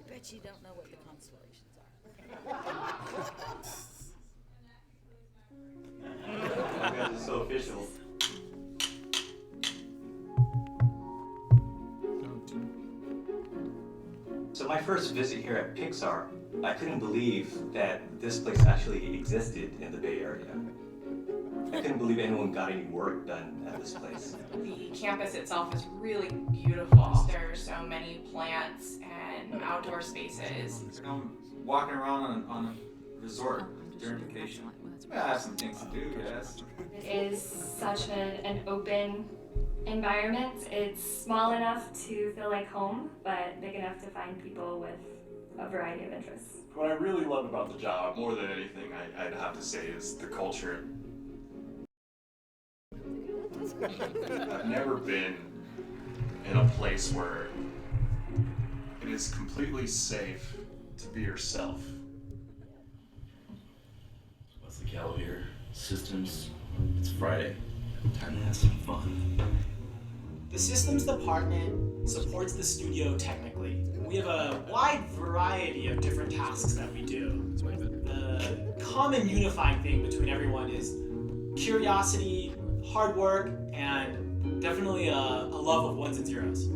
Bet you don't know what the constellations are. You guys are so official. So my first visit here at Pixar, I couldn't believe that this place actually existed in the Bay Area. I couldn't believe anyone got any work done at this place. The campus itself is really beautiful. There's so many plants and outdoor spaces. I'm walking around on a resort during vacation. I have some things to do, yes. It is such an open environment. It's small enough to feel like home, but big enough to find people with a variety of interests. What I really love about the job, more than anything, I'd have to say, is the culture. I've never been in a place where it is completely safe to be yourself. What's the caliber? Systems. It's Friday. Time to have some fun. The systems department supports the studio technically. We have a wide variety of different tasks that we do. The common unifying thing between everyone is curiosity, hard work, and definitely a love of ones and zeros.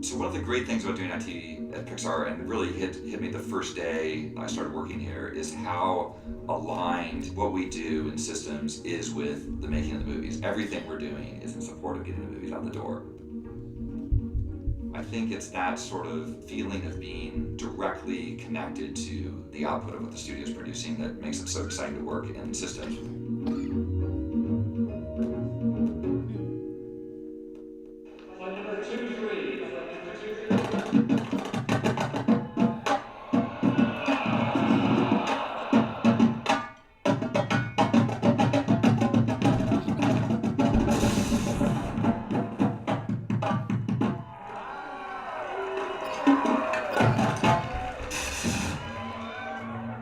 So one of the great things about doing IT at Pixar, and really hit me the first day I started working here, is how aligned what we do in systems is with the making of the movies. Everything we're doing is in support of getting the movies out the door. I think it's that sort of feeling of being directly connected to the output of what the studio's producing that makes it so exciting to work in systems.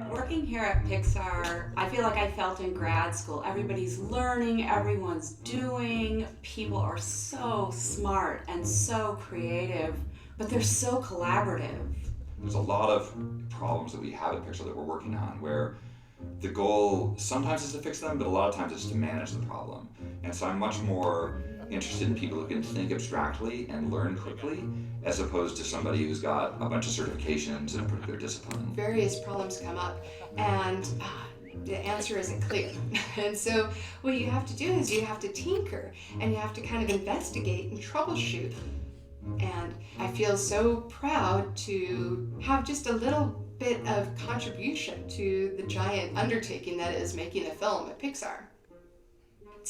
Working here at Pixar, I feel like I felt in grad school. Everybody's learning, everyone's doing, people are so smart and so creative, but they're so collaborative. There's a lot of problems that we have at Pixar that we're working on where the goal sometimes is to fix them, but a lot of times it's to manage the problem. And so I'm much more interested in people who can think abstractly and learn quickly, as opposed to somebody who's got a bunch of certifications in a particular discipline. Various problems come up, and the answer isn't clear. And so what you have to do is you have to tinker, and you have to kind of investigate and troubleshoot. And I feel so proud to have just a little bit of contribution to the giant undertaking that is making a film at Pixar.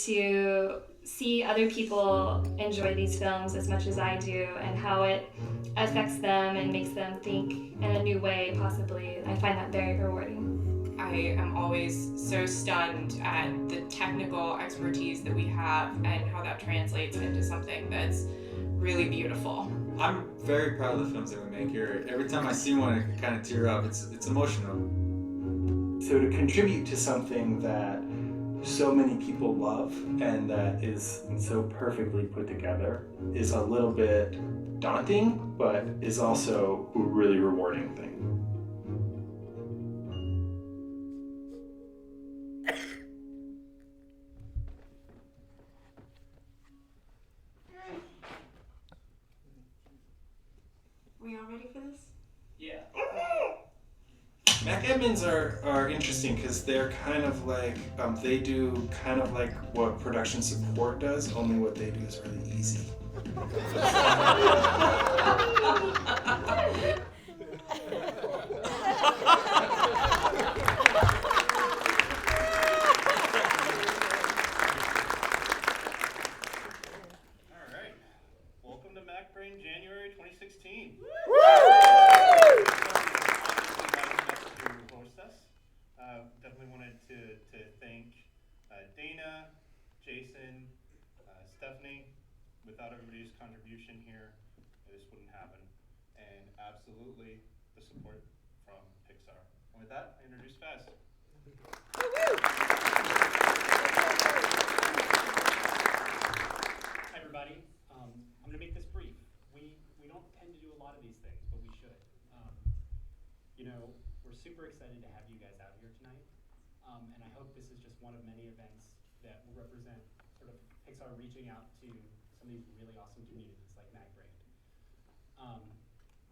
To see other people enjoy these films as much as I do and how it affects them and makes them think in a new way, possibly, I find that very rewarding. I am always so stunned at the technical expertise that we have and how that translates into something that's really beautiful. I'm very proud of the films that we make here. Every time I see one, I can kind of tear up. It's emotional. So to contribute to something that so many people love and that is so perfectly put together is a little bit daunting, but is also a really rewarding thing. We all ready for this? Yeah. Mac admins are interesting because they're kind of like, they do kind of like what production support does, only what they do is really easy. Welcome to MacBrain January 2016. Definitely wanted to thank Dana, Jason, Stephanie. Without everybody's contribution here, this wouldn't happen. And absolutely the support from Pixar. And with that, I introduce Faz. we're super excited to have you guys out here tonight. And I hope this is just one of many events that will represent sort of Pixar reaching out to some of these really awesome communities like MagBrand.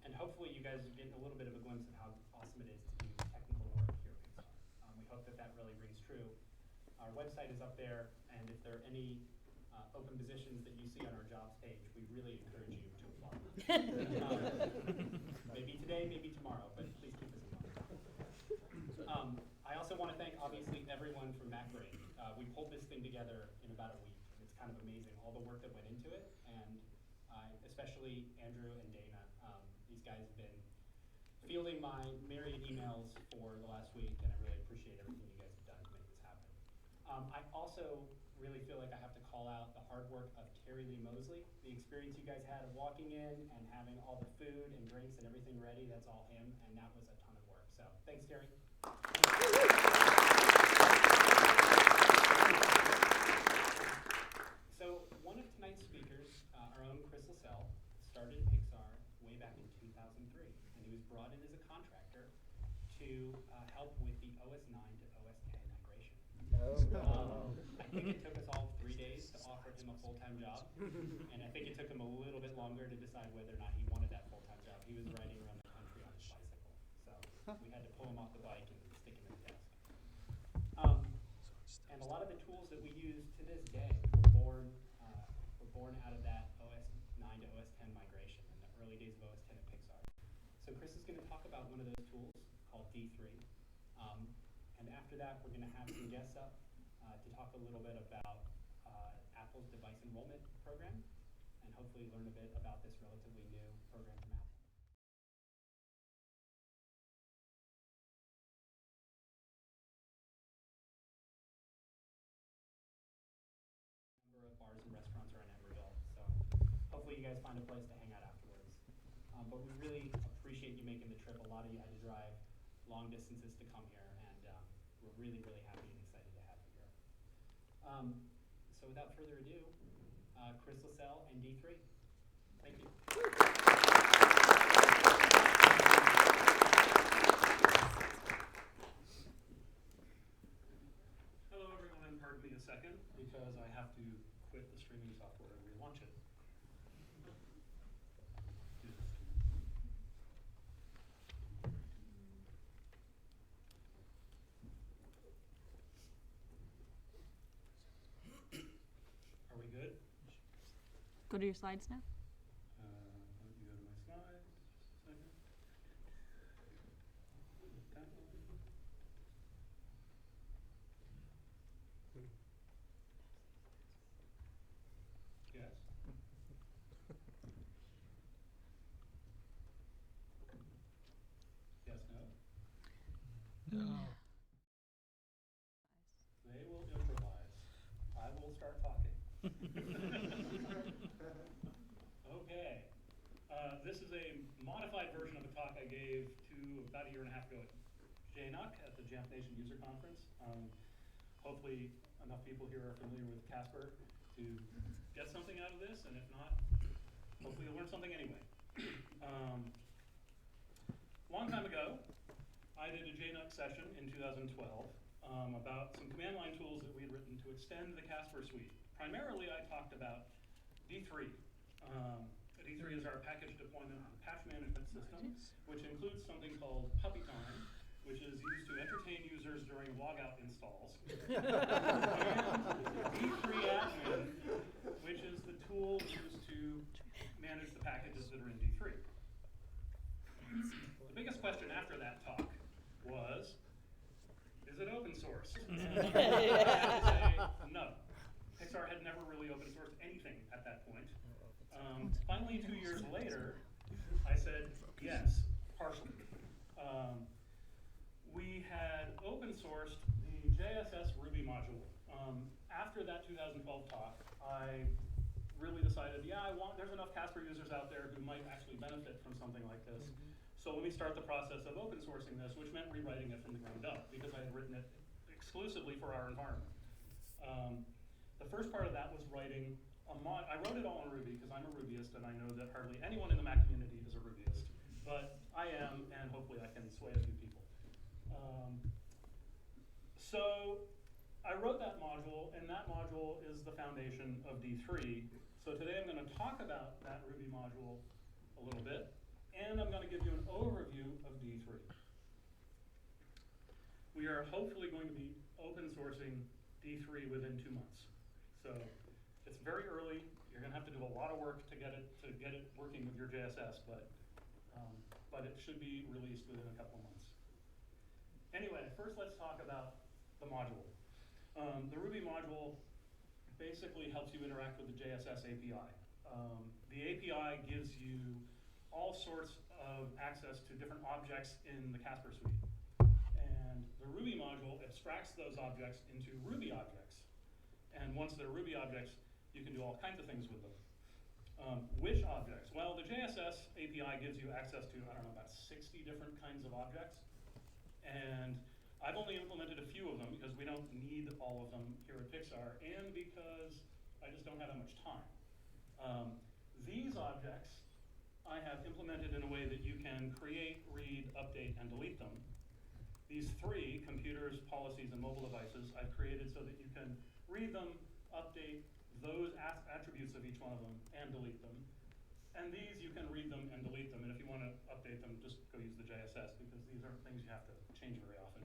And hopefully you guys are getting a little bit of a glimpse of how awesome it is to do technical work here at Pixar. We hope that that really rings true. Our website is up there, and if there are any open positions that you see on our jobs page, we really encourage you to apply. Maybe today, maybe tomorrow, but please keep us in mind. I also want to thank, obviously, everyone from MacBrain. We pulled this thing together in about a week, and it's kind of amazing, all the work that went into it, and especially Andrew and Dana. These guys have been fielding my myriad emails for the last week, and I really appreciate everything you guys have done to make this happen. I also really feel like I have to call out the hard work of Terry Lee Mosley. The experience you guys had of walking in and having all the food and drinks and everything ready, that's all him, and that was a ton of work. So thanks, Terry. So one of tonight's speakers, our own Chris Lascelles, started Pixar way back in 2003, and he was brought in as a contractor to help with the OS 9 to OS 10 migration. I think it took us all 3 days to offer him a full-time job, and I think it took him a little bit longer to decide whether or not he wanted that full-time job. He was riding around the country on his bicycle, so we had to pull him off the bike and stick him in the desk. And a lot of the tools that we use to this day were born out of that OS 9 to OS 10 migration in the early days of OS 10 at Pixar. So Chris is going to talk about one of those tools called D3. And after that, we're going to have some guests up to talk a little bit about Apple's device enrollment program, and hopefully learn a bit about this relatively new program from Apple. A number of bars and restaurants around Emeryville, so hopefully you guys find a place to hang out afterwards. But we really appreciate you making the trip. A lot of you had to drive long distances to come here, and we're really, really happy and excited to have you here. So without further ado, Chris Lascelles and D3. Thank you. Hello everyone, and pardon me a second, because I have to quit the streaming software and relaunch it. Are we good? Go to your slides now. Let me go to my slides. Just a second. That one. Yes. Yes, no? No. They will improvise. I will start talking. Okay. This is a modified version of a talk I gave about a year and a half ago at JNUC at the Jamf Nation User Conference. Hopefully enough people here are familiar with Casper to get something out of this, and if not, hopefully you'll learn something anyway. Long time ago, I did a JNUC session in 2012 about some command line tools that we had written to extend the Casper suite. Primarily, I talked about D3. D3 is our package deployment patch management system, which includes something called Puppy Time, which is used to entertain users during logout installs. And D3 Admin, which is the tool used to manage the packages that are in D3. The biggest question after that talk was, is it open source? And I had to say no. Pixar had never really open sourced anything at that point. Finally, 2 years later, I said yes, partially. We had open sourced the JSS Ruby module. After that 2012 talk, I really decided, there's enough Casper users out there who might actually benefit from something like this. So let me start the process of open sourcing this, which meant rewriting it from the ground up, because I had written it exclusively for our environment. The first part of that was writing a mod. I wrote it all in Ruby because I'm a Rubyist, and I know that hardly anyone in the Mac community is a Rubyist. but I am, and hopefully I can sway a few people. So I wrote that module, and that module is the foundation of D3. So today I'm going to talk about that Ruby module a little bit, and I'm going to give you an overview of D3. We are hopefully going to be open sourcing D3 within 2 months. So it's very early. You're going to have to do a lot of work to get it working with your JSS, but it should be released within a couple of months. Anyway, first let's talk about the module. The Ruby module basically helps you interact with the JSS API. The API gives you all sorts of access to different objects in the Casper suite. And the Ruby module abstracts those objects into Ruby objects. And once they're Ruby objects, you can do all kinds of things with them. Which objects? Well, the JSS API gives you access to, I don't know, about 60 different kinds of objects. And I've only implemented a few of them because we don't need all of them here at Pixar, and because I just don't have that much time. These objects I have implemented in a way that you can create, read, update, and delete them. These three, computers, policies, and mobile devices, I've created so that you can read them, update those attributes of each one of them, and delete them. And these, you can read them and delete them, and if you want to update them, just go use the JSS, because these aren't things you have to change very often.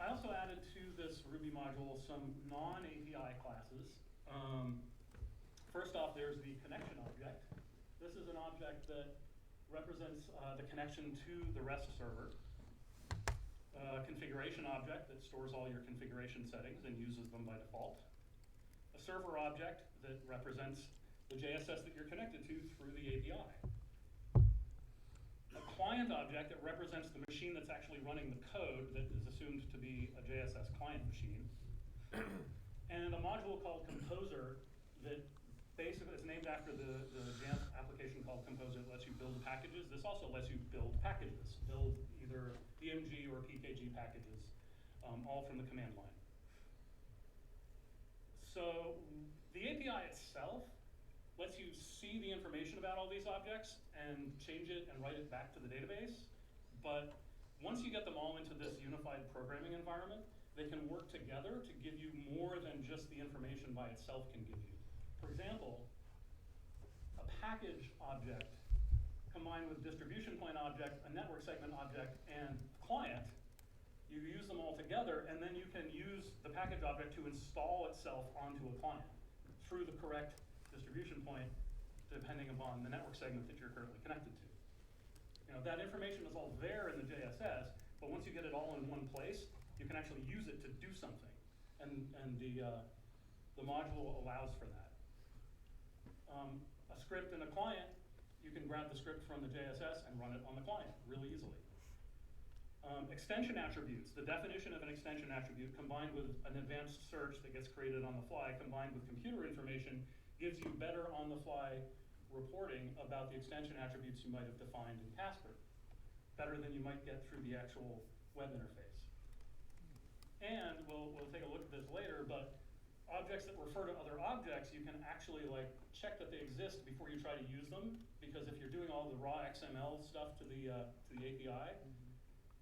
I also added to this Ruby module some non-API classes. First off, there's the connection object. This is an object that represents the connection to the REST server. Configuration object that stores all your configuration settings and uses them by default. A server object that represents the JSS that you're connected to through the API. A client object that represents the machine that's actually running the code that is assumed to be a JSS client machine. And a module called Composer that basically is named after the Jamf application called Composer that lets you build packages. This also lets you build packages, build either DMG or PKG packages, all from the command line. So the API itself lets you see the information about all these objects and change it and write it back to the database. But once you get them all into this unified programming environment, they can work together to give you more than just the information by itself can give you. For example, a package object combined with distribution plane object, a network segment object, and client, you use them all together, and then you can use the package object to install itself onto a client through the correct distribution point, depending upon the network segment that you're currently connected to. You know, that information is all there in the JSS, but once you get it all in one place, you can actually use it to do something. And the module allows for that. A script in a client, you can grab the script from the JSS and run it on the client really easily. Extension attributes, the definition of an extension attribute combined with an advanced search that gets created on the fly, combined with computer information, gives you better on-the-fly reporting about the extension attributes you might have defined in Casper, better than you might get through the actual web interface. And we'll take a look at this later, but objects that refer to other objects, you can actually check that they exist before you try to use them, because if you're doing all the raw XML stuff to the API,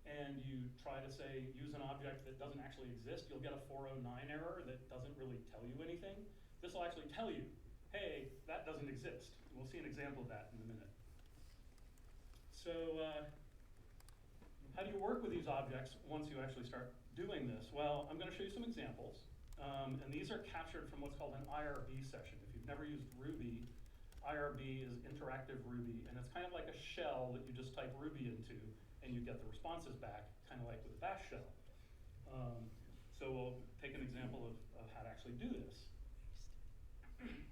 and you try to say use an object that doesn't actually exist, you'll get a 409 error that doesn't really tell you anything. This will actually tell you, hey, that doesn't exist. We'll see an example of that in a minute. So how do you work with these objects once you actually start doing this? Well, I'm going to show you some examples. And these are captured from what's called an IRB session. If you've never used Ruby, IRB is interactive Ruby, and it's kind of like a shell that you just type Ruby into, and you get the responses back, kind of like with a bash shell. So we'll take an example of how to actually do this.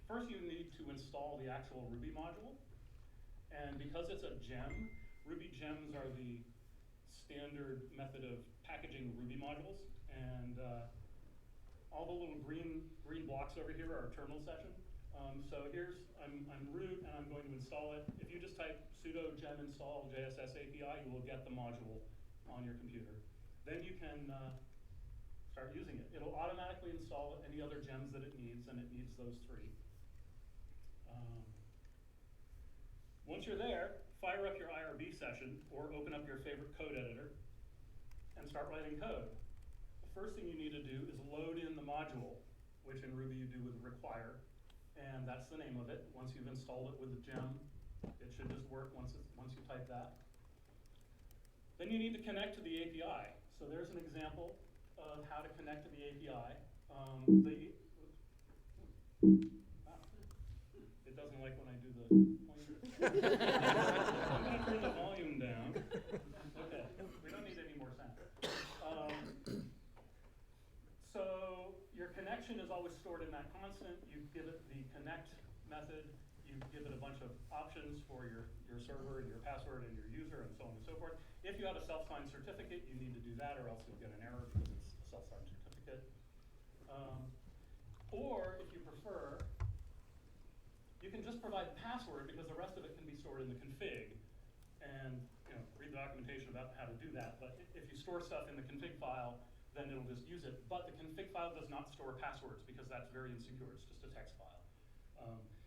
First, you need to install the actual Ruby module. And because it's a gem, Ruby gems are the standard method of packaging Ruby modules. And all the little green blocks over here are a terminal session. So I'm root and I'm going to install it. If you just type sudo gem install JSS API, you will get the module on your computer. Then you can start using it. It'll automatically install any other gems that it needs, and it needs those three. Once you're there, fire up your IRB session or open up your favorite code editor and start writing code. The first thing you need to do is load in the module, which in Ruby you do with require, and that's the name of it. Once you've installed it with the gem, it should just work once you type that. Then you need to connect to the API. So there's an example of how to connect to the API. It doesn't like when I do the pointer. I'm going to turn the volume down. Okay, we don't need any more sound. So your connection is always stored in that constant. You give it the connect method. You give it a bunch of options for your server and your password and your user and so on and so forth. If you have a self-signed certificate, you need to do that or else you'll get an error because it's a self-signed certificate. Or if you prefer, you can just provide the password because the rest of it can be stored in the config. And read the documentation about how to do that. But if you store stuff in the config file, then it'll just use it. But the config file does not store passwords because that's very insecure. It's just a text file.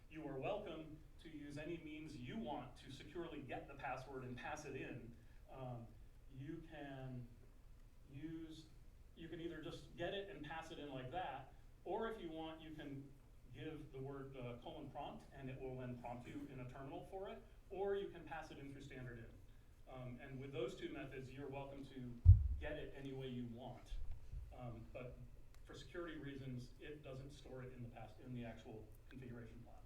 You are welcome to use any means you want to securely get the password and pass it in. You can either just get it and pass it in like that, or if you want, you can give the word :prompt and it will then prompt you in a terminal for it, or you can pass it in through standard in. And with those two methods, you're welcome to get it any way you want. But for security reasons, it doesn't store it in the actual configuration file.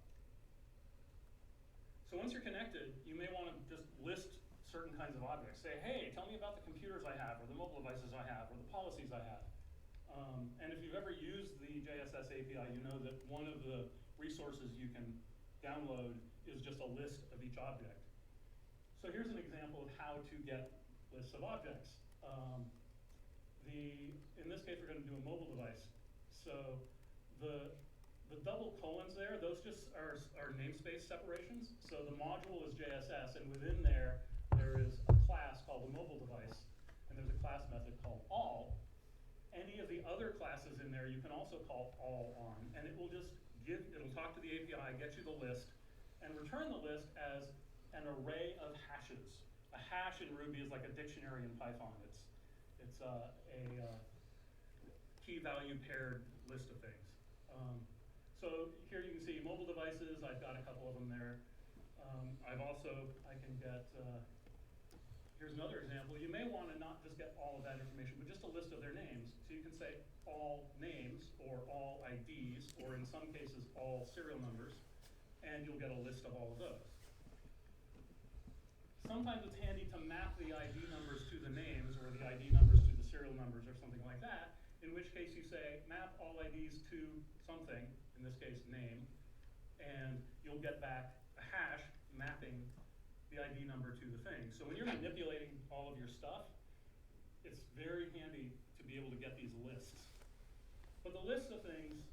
So once you're connected, you may want to just list certain kinds of objects. Say, hey, tell me about the computers I have, or the mobile devices I have, or the policies I have. And if you've ever used the JSS API, you know that one of the resources you can download is just a list of each object. So here's an example of how to get lists of objects. In this case, we're going to do a mobile device. So the double colons there, those just are namespace separations. So the module is JSS, and within there is a class called a mobile device, and there's a class method called all. Any of the other classes in there you can also call all on, and it will just it'll talk to the API, get you the list, and return the list as an array of hashes. A hash in Ruby is like a dictionary in Python. It's a key value paired list of things. So here you can see mobile devices. I've got a couple of them there. I can get, here's another example. You may want to not just get all of that information, but just a list of their names. So you can say all names, or all IDs, or in some cases all serial numbers, and you'll get a list of all of those. Sometimes it's handy to map the ID numbers to the names, or the ID numbers to the serial numbers, or something like that, in which case you say map all IDs to something, in this case name, and you'll get back a hash mapping the ID number to the thing. So when you're manipulating all of your stuff, it's very handy to be able to get these lists. But the lists of things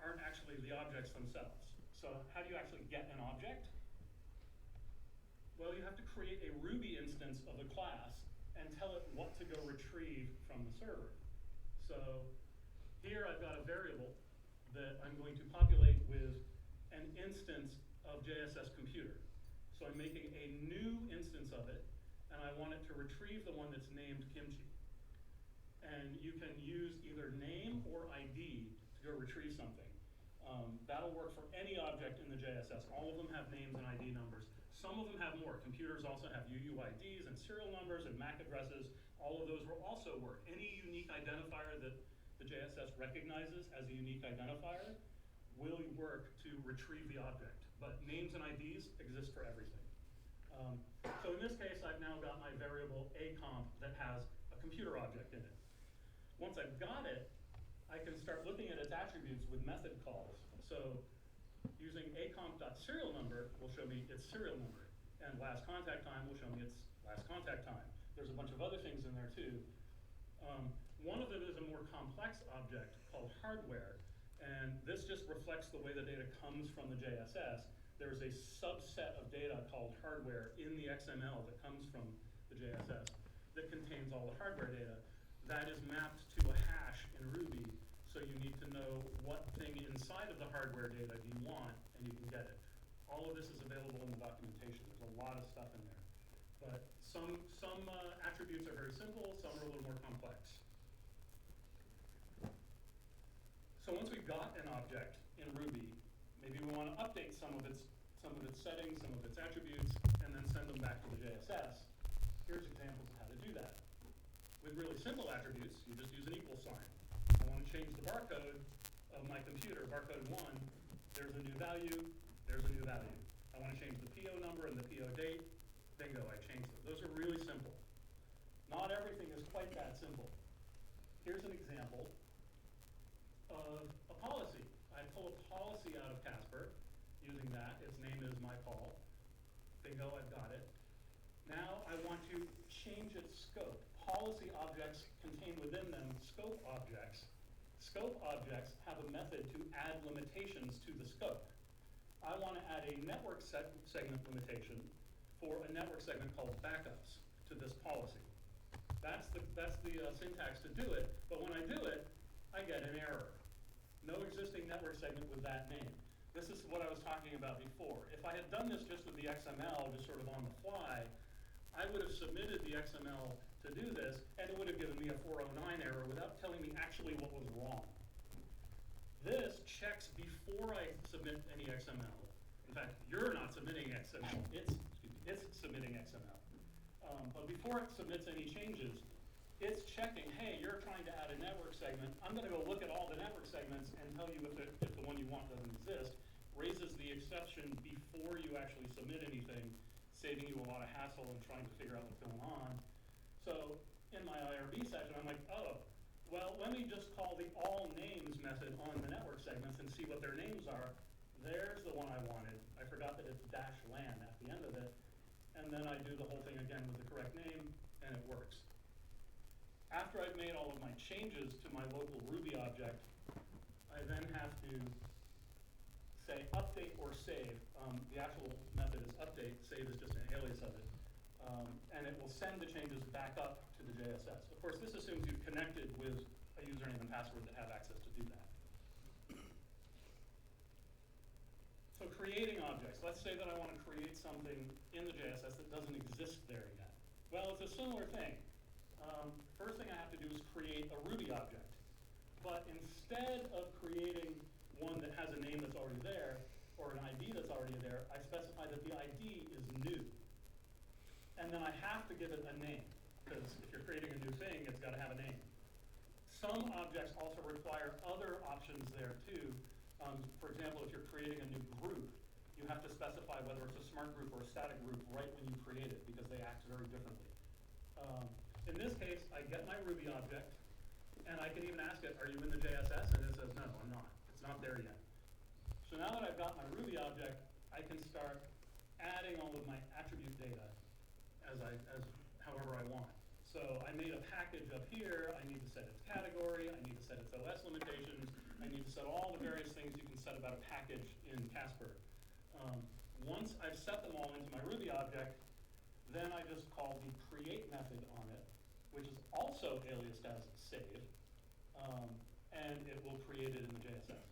aren't actually the objects themselves. So how do you actually get an object? Well, you have to create a Ruby instance of the class and tell it what to go retrieve from the server. So here I've got a variable that I'm going to populate with an instance of JSS computer. So I'm making a new instance of it, and I want it to retrieve the one that's named Kimchi. And you can use either name or ID to go retrieve something. That'll work for any object in the JSS. All of them have names and ID numbers. Some of them have more. Computers also have UUIDs and serial numbers and MAC addresses. All of those will also work. Any unique identifier that the JSS recognizes as a unique identifier will work to retrieve the object. But names and IDs exist for everything. So in this case, I've now got my variable acomp that has a computer object in it. Once I've got it, I can start looking at its attributes with method calls. So using acomp.serial number will show me its serial number, and last contact time will show me its last contact time. There's a bunch of other things in there too. One of them is a more complex object called hardware, and this just reflects the way the data comes from the JSS. There's a subset of data called hardware in the XML that comes from the JSS that contains all the hardware data. That is mapped to a hash in Ruby, so you need to know what thing inside of the hardware data do you want, and you can get it. All of this is available in the documentation. There's a lot of stuff in there. But some attributes are very simple, some are a little more complex. So once we've got an object in Ruby, maybe we want to update some of its settings, some of its attributes, and then send them back to the JSS. Here's examples of how to do that. With really simple attributes, you just use an equal sign. I want to change the barcode of my computer, barcode 1. There's a new value, there's a new value. I want to change the PO number and the PO date. Bingo, I changed them. Those are really simple. Not everything is quite that simple. Here's an example of a policy. I pull a policy out of Casper using that. Its name is myPol. Bingo, I've got it. Now I want to change its scope. Policy objects contain within them scope objects. Scope objects have a method to add limitations to the scope. I want to add a network segment limitation for a network segment called backups to this policy. That's the syntax to do it, but when I do it, I get an error. No existing network segment with that name. This is what I was talking about before. If I had done this just with the XML, just sort of on the fly, I would have submitted the XML to do this, and it would have given me a 409 error without telling me actually what was wrong. This checks before I submit any XML. In fact, you're not submitting XML, it's submitting XML. But before it submits any changes, it's checking, hey, you're trying to add a network segment. I'm going to go look at all the network segments and tell you if the one you want doesn't exist. Raises the exception before you actually submit anything, saving you a lot of hassle and trying to figure out what's going on. So in my IRB session, I'm like, oh, well, let me just call the all names method on the network segments and see what their names are. There's the one I wanted. I forgot that it's -lan at the end of it. And then I do the whole thing again with the correct name, and it works. After I've made all of my changes to my local Ruby object, I then have to say update or save. The actual method is update, save is just an alias of it. And it will send the changes back up to the JSS. Of course, this assumes you've connected with a username and password that have access to do that. So creating objects. Let's say that I want to create something in the JSS that doesn't exist there yet. Well, it's a similar thing. First thing I have to do is create a Ruby object. But instead of creating one that has a name that's already there, or an ID that's already there, I specify that the ID is new. And then I have to give it a name, because if you're creating a new thing, it's got to have a name. Some objects also require other options there too. For example, if you're creating a new group, you have to specify whether it's a smart group or a static group right when you create it, because they act very differently. In this case, I get my Ruby object, and I can even ask it, are you in the JSS? And it says, no, I'm not. It's not there yet. So now that I've got my Ruby object, I can start adding all of my attribute data as however I want. So I made a package up here. I need to set its category. I need to set its OS limitations. I need to set all the various things you can set about a package in Casper. Once I've set them all into my Ruby object, then I just call the create method on it, which is also aliased as save, and it will create it in the JSS.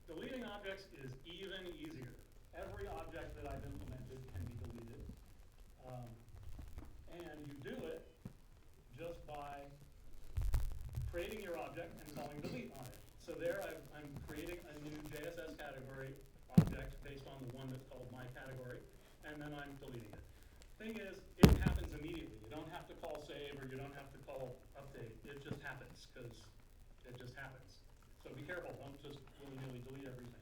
Deleting objects is even easier. Every object that I've implemented can be deleted. And you do it just by creating your object and calling delete on it. So there I'm creating a new JSS category object based on the one that's called my category, and then I'm deleting it. Thing is, it happens immediately. You don't have to call save or you don't have to call update. It just happens, because it just happens. So be careful, don't just willy-nilly delete everything.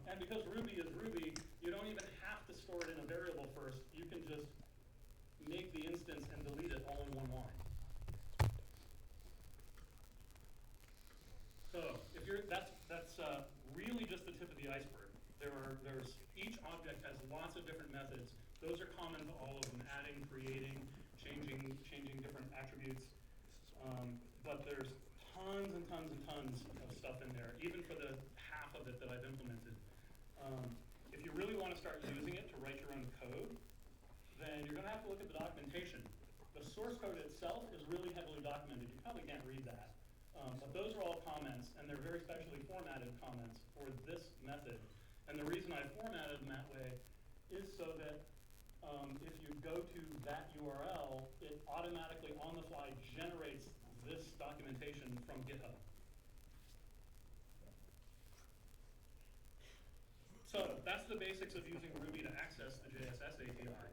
And because Ruby is Ruby, you don't even have to store it in a variable first. You can just make the instance and delete it all in one line. So if that's really just the tip of the iceberg. There's each object has lots of different methods. Those are common to all of them: adding, creating, changing different attributes. But there's tons and tons and tons of stuff in there, even for the half of it that I've implemented. If you really want to start using it to write your own code, then you're going to have to look at the documentation. The source code itself is really heavily documented. You probably can't read that. But those are all comments, and they're very specially formatted comments for this method. method. And the reason I formatted them that way is so that if you go to that URL, it automatically on the fly generates this documentation from GitHub. So that's the basics of using Ruby to access the JSS API.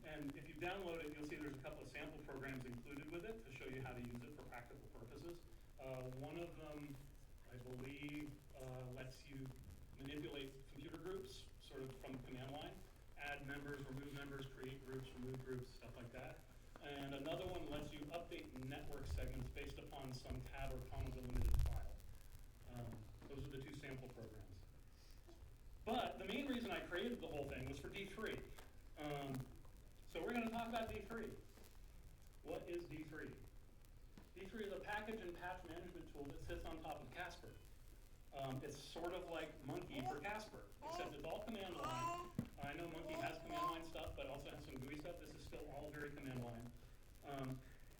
And if you download it, you'll see there's a couple of sample programs included with it to show you how to use it for practical purposes. One of them, I believe, lets you manipulate computer groups sort of from the command line, add members, remove members, create groups, remove groups, stuff like that. And another one lets you update network segments based upon some tab or comma delimited file. Those are the two sample programs. But the main reason I created the whole thing was for D3. So we're going to talk about D3. What is D3? D3 is a package and patch management tool that sits on top of Casper. It's sort of like Monkey for Casper, except it's all command line. I know Monkey has command line stuff, but also has some GUI stuff. This is still all very command line.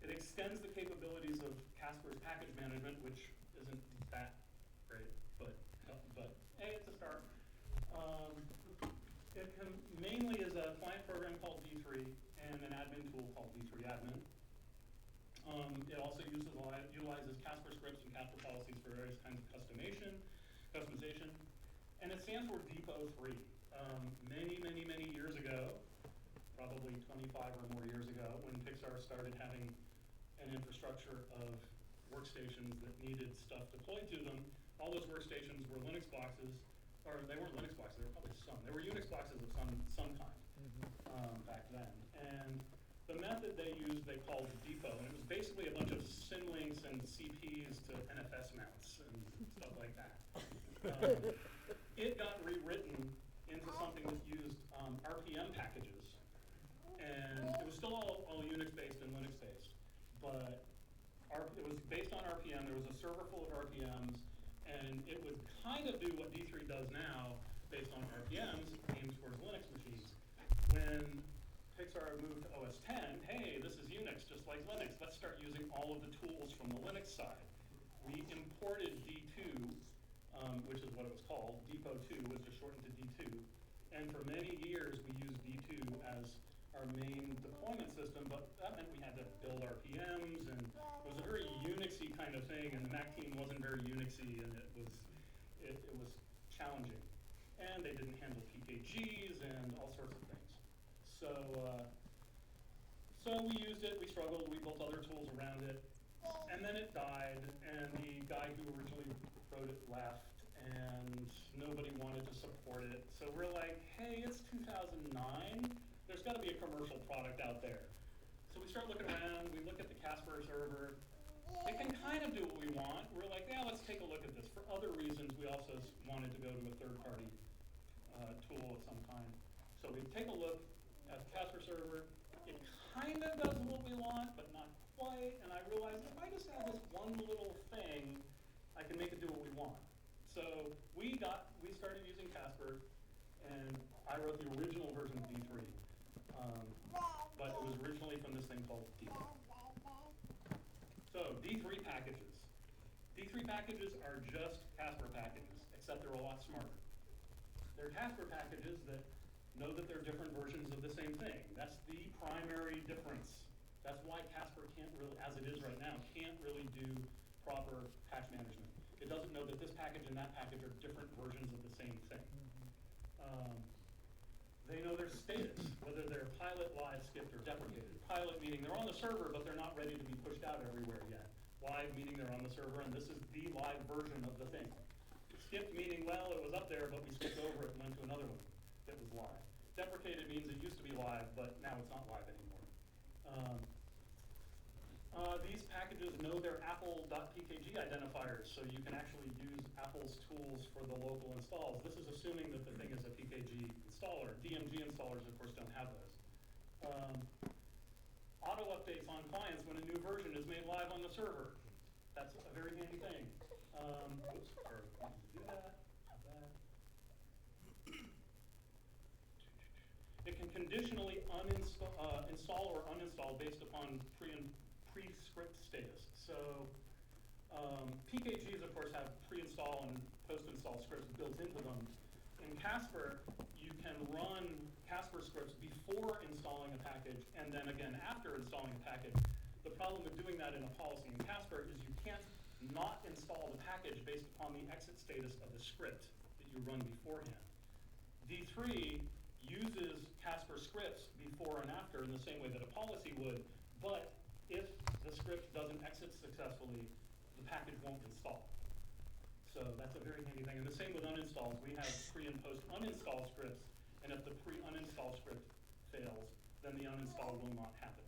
It extends the capabilities of Casper's package management, which isn't that great, but hey, it's a start. It mainly is a client program called D3 and an admin tool called D3 Admin. It also utilizes Casper scripts and Casper policies for various kinds of customization, and it stands for Depot 3. Many years ago, probably 25 or more years ago, when Pixar started having an infrastructure of workstations that needed stuff deployed to them, all those workstations were Linux boxes, or they weren't Linux boxes, they were probably some. They were Unix boxes of some kind back then. And the method they used, they called Depot, and it was basically a bunch of symlinks and CPs to NFS mounts and stuff like that. It got rewritten into something that used RPM packages, and it was still all Unix-based and Linux-based, but it was based on RPM. There was a server full of RPMs, and it would kind of do what D3 does now, based on RPMs, aimed towards Linux machines. When Pixar moved to OS 10, hey, this is Unix, just like Linux. Let's start using all of the tools from the Linux side. We imported D2, which is what it was called. Depot 2 was just shortened to D2. And for many years, we used D2 as our main deployment system, but that meant we had to build RPMs, and it was a very Unixy kind of thing, and the Mac team wasn't very Unixy, and it was challenging. And they didn't handle PKGs and all sorts of things. So we used it, we struggled, we built other tools around it, and then it died, and the guy who originally wrote it left, and nobody wanted to support it. So we're like, hey, it's 2009, there's got to be a commercial product out there. So we start looking around, we look at the Casper server. It can kind of do what we want. We're like, yeah, let's take a look at this. For other reasons, we also wanted to go to a third-party tool of some kind. So we take a look at the Casper server. It kind of does what we want, but not quite. And I realized if I just add this one little thing, I can make it do what we want. So we started using Casper, and I wrote the original version of D3. But it was originally from this thing called Depot. So D3 packages. D3 packages are just Casper packages, except they're a lot smarter. They're Casper packages that know that they're different versions of the same thing. That's the primary difference. That's why Casper can't really, as it is right now, can't really do proper patch management. It doesn't know that this package and that package are different versions of the same thing. They know their status, whether they're pilot, live, skipped, or deprecated. Pilot meaning they're on the server, but they're not ready to be pushed out everywhere yet. Live meaning they're on the server, and this is the live version of the thing. Skipped meaning, well, it was up there, but we skipped over it and went to another one that was live. Deprecated means it used to be live, but now it's not live anymore. These packages know their apple.pkg identifiers, so you can actually use Apple's tools for the local installs. This is assuming that the thing is a PKG installer. DMG installers, of course, don't have those. Auto updates on clients when a new version is made live on the server. That's a very handy thing. Oops, sorry, I wanted to do that. It can conditionally install or uninstall based upon pre-script status. So PKGs, of course, have pre-install and post-install scripts built into them. In Casper, you can run Casper scripts before installing a package and then again after installing a package. The problem with doing that in a policy in Casper is you can't not install the package based upon the exit status of the script that you run beforehand. D3 uses Casper scripts before and after in the same way that a policy would, but if the script doesn't exit successfully, the package won't install. So that's a very handy thing. And the same with uninstalls. We have pre and post uninstall scripts, and if the pre-uninstall script fails, then the uninstall will not happen.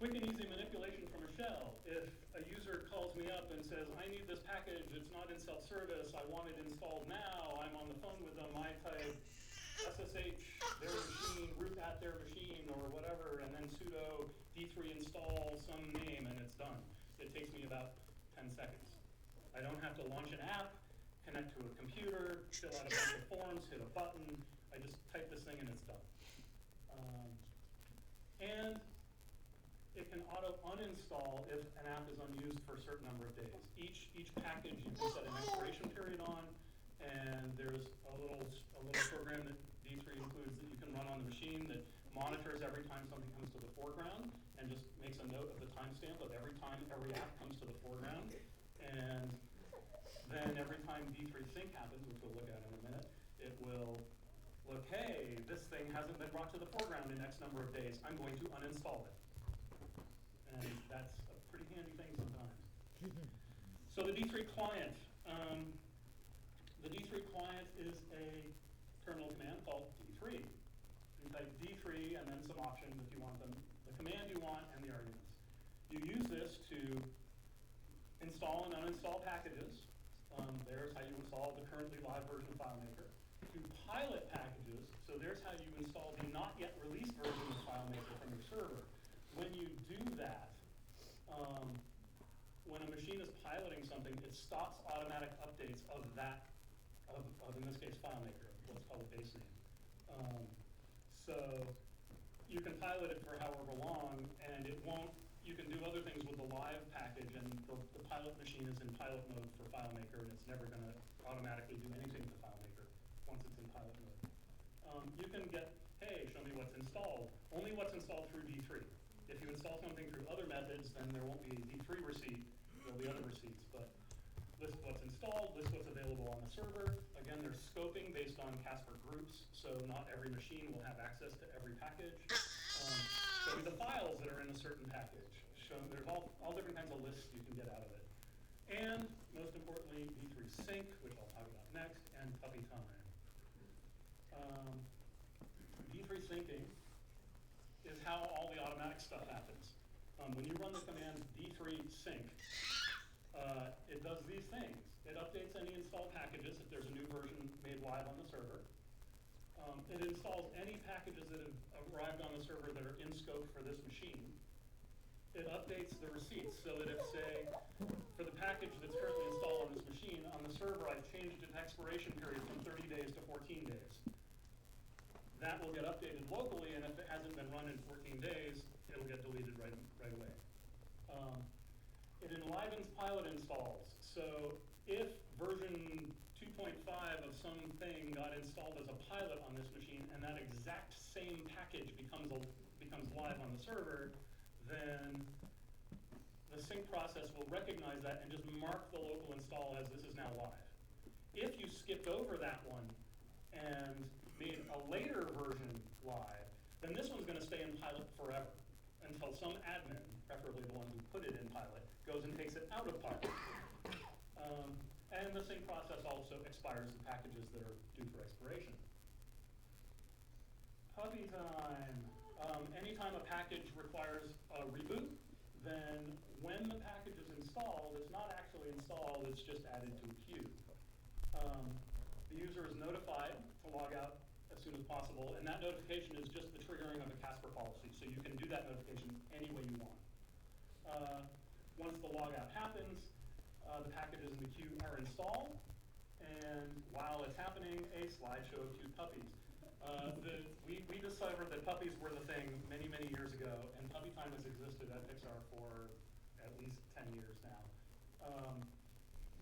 Quick and easy manipulation from a shell. If a user calls me up and says, I need this package, it's not in self-service, I want it installed now, I'm on the phone with them, I type SSH their machine, root at their machine, or whatever, and then sudo d3 install some name, and it's done. It takes me about 10 seconds. I don't have to launch an app, connect to a computer, fill out a bunch of forms, hit a button. I just type this thing and it's done. And it can auto uninstall if an app is unused for a certain number of days. Each package you can set an expiration period on, and there's a little program that D3 includes that you can run on the machine that monitors every time something comes to the foreground and just makes a note of the timestamp of every time every app comes to the foreground. And then every time D3 sync happens, which we'll look at in a minute, it will look, hey, this thing hasn't been brought to the foreground in X number of days. I'm going to uninstall it. And that's a pretty handy thing sometimes. So the D3 client. The D3 client is a terminal command called D3. You type D3 and then some options if you want them, the command you want and the arguments. You use this to install and uninstall packages. There's how you install the currently live version of FileMaker. To pilot packages, so there's how you install the not yet released version of FileMaker from your server. When you do that, when a machine is piloting something, it stops automatic updates of that, of in this case FileMaker, what's called a base name. So you can pilot it for however long, and it won't. You can do other things with the live package, and the pilot machine is in pilot mode for FileMaker, and it's never going to automatically do anything to FileMaker once it's in pilot mode. You can get, hey, show me what's installed. Only what's installed through D3. If you install something through other methods, then there won't be a D3 receipt. There'll be other receipts, but list what's installed, list what's available on the server. Again, there's scoping based on Casper groups, so not every machine will have access to every package. Show me the files that are in a certain package. There's all different kinds of lists you can get out of it. And most importantly, D3 sync, which I'll talk about next, and puppy time. D3 syncing is how all the automatic stuff happens. When you run the command D3 sync, it does these things. It updates any installed packages if there's a new version made live on the server. It installs any packages that have arrived on the server that are in scope for this machine. It updates the receipts so that if, say, for the package that's currently installed on this machine, on the server I've changed its expiration period from 30 days to 14 days. That will get updated locally, and if it hasn't been run in 14 days, it'll get deleted right away. It enlivens pilot installs. So if version 2.5 of something got installed as a pilot on this machine, and that exact same package becomes live on the server, then the sync process will recognize that and just mark the local install as this is now live. If you skipped over that one and made a later version live, then this one's going to stay in pilot forever until some admin, preferably the one who put it in pilot, goes and takes it out of pilot. And the sync process also expires the packages that are due for expiration. Puppy time. Anytime a package requires a reboot, then when the package is installed, it's not actually installed, it's just added to a queue. The user is notified to log out as soon as possible, and that notification is just the triggering of a Casper policy, so you can do that notification any way you want. Once the logout happens, the packages in the queue are installed, and while it's happening, a slideshow of cute puppies. We discovered that puppies were the thing many, many years ago, and puppy time has existed at Pixar for at least 10 years now.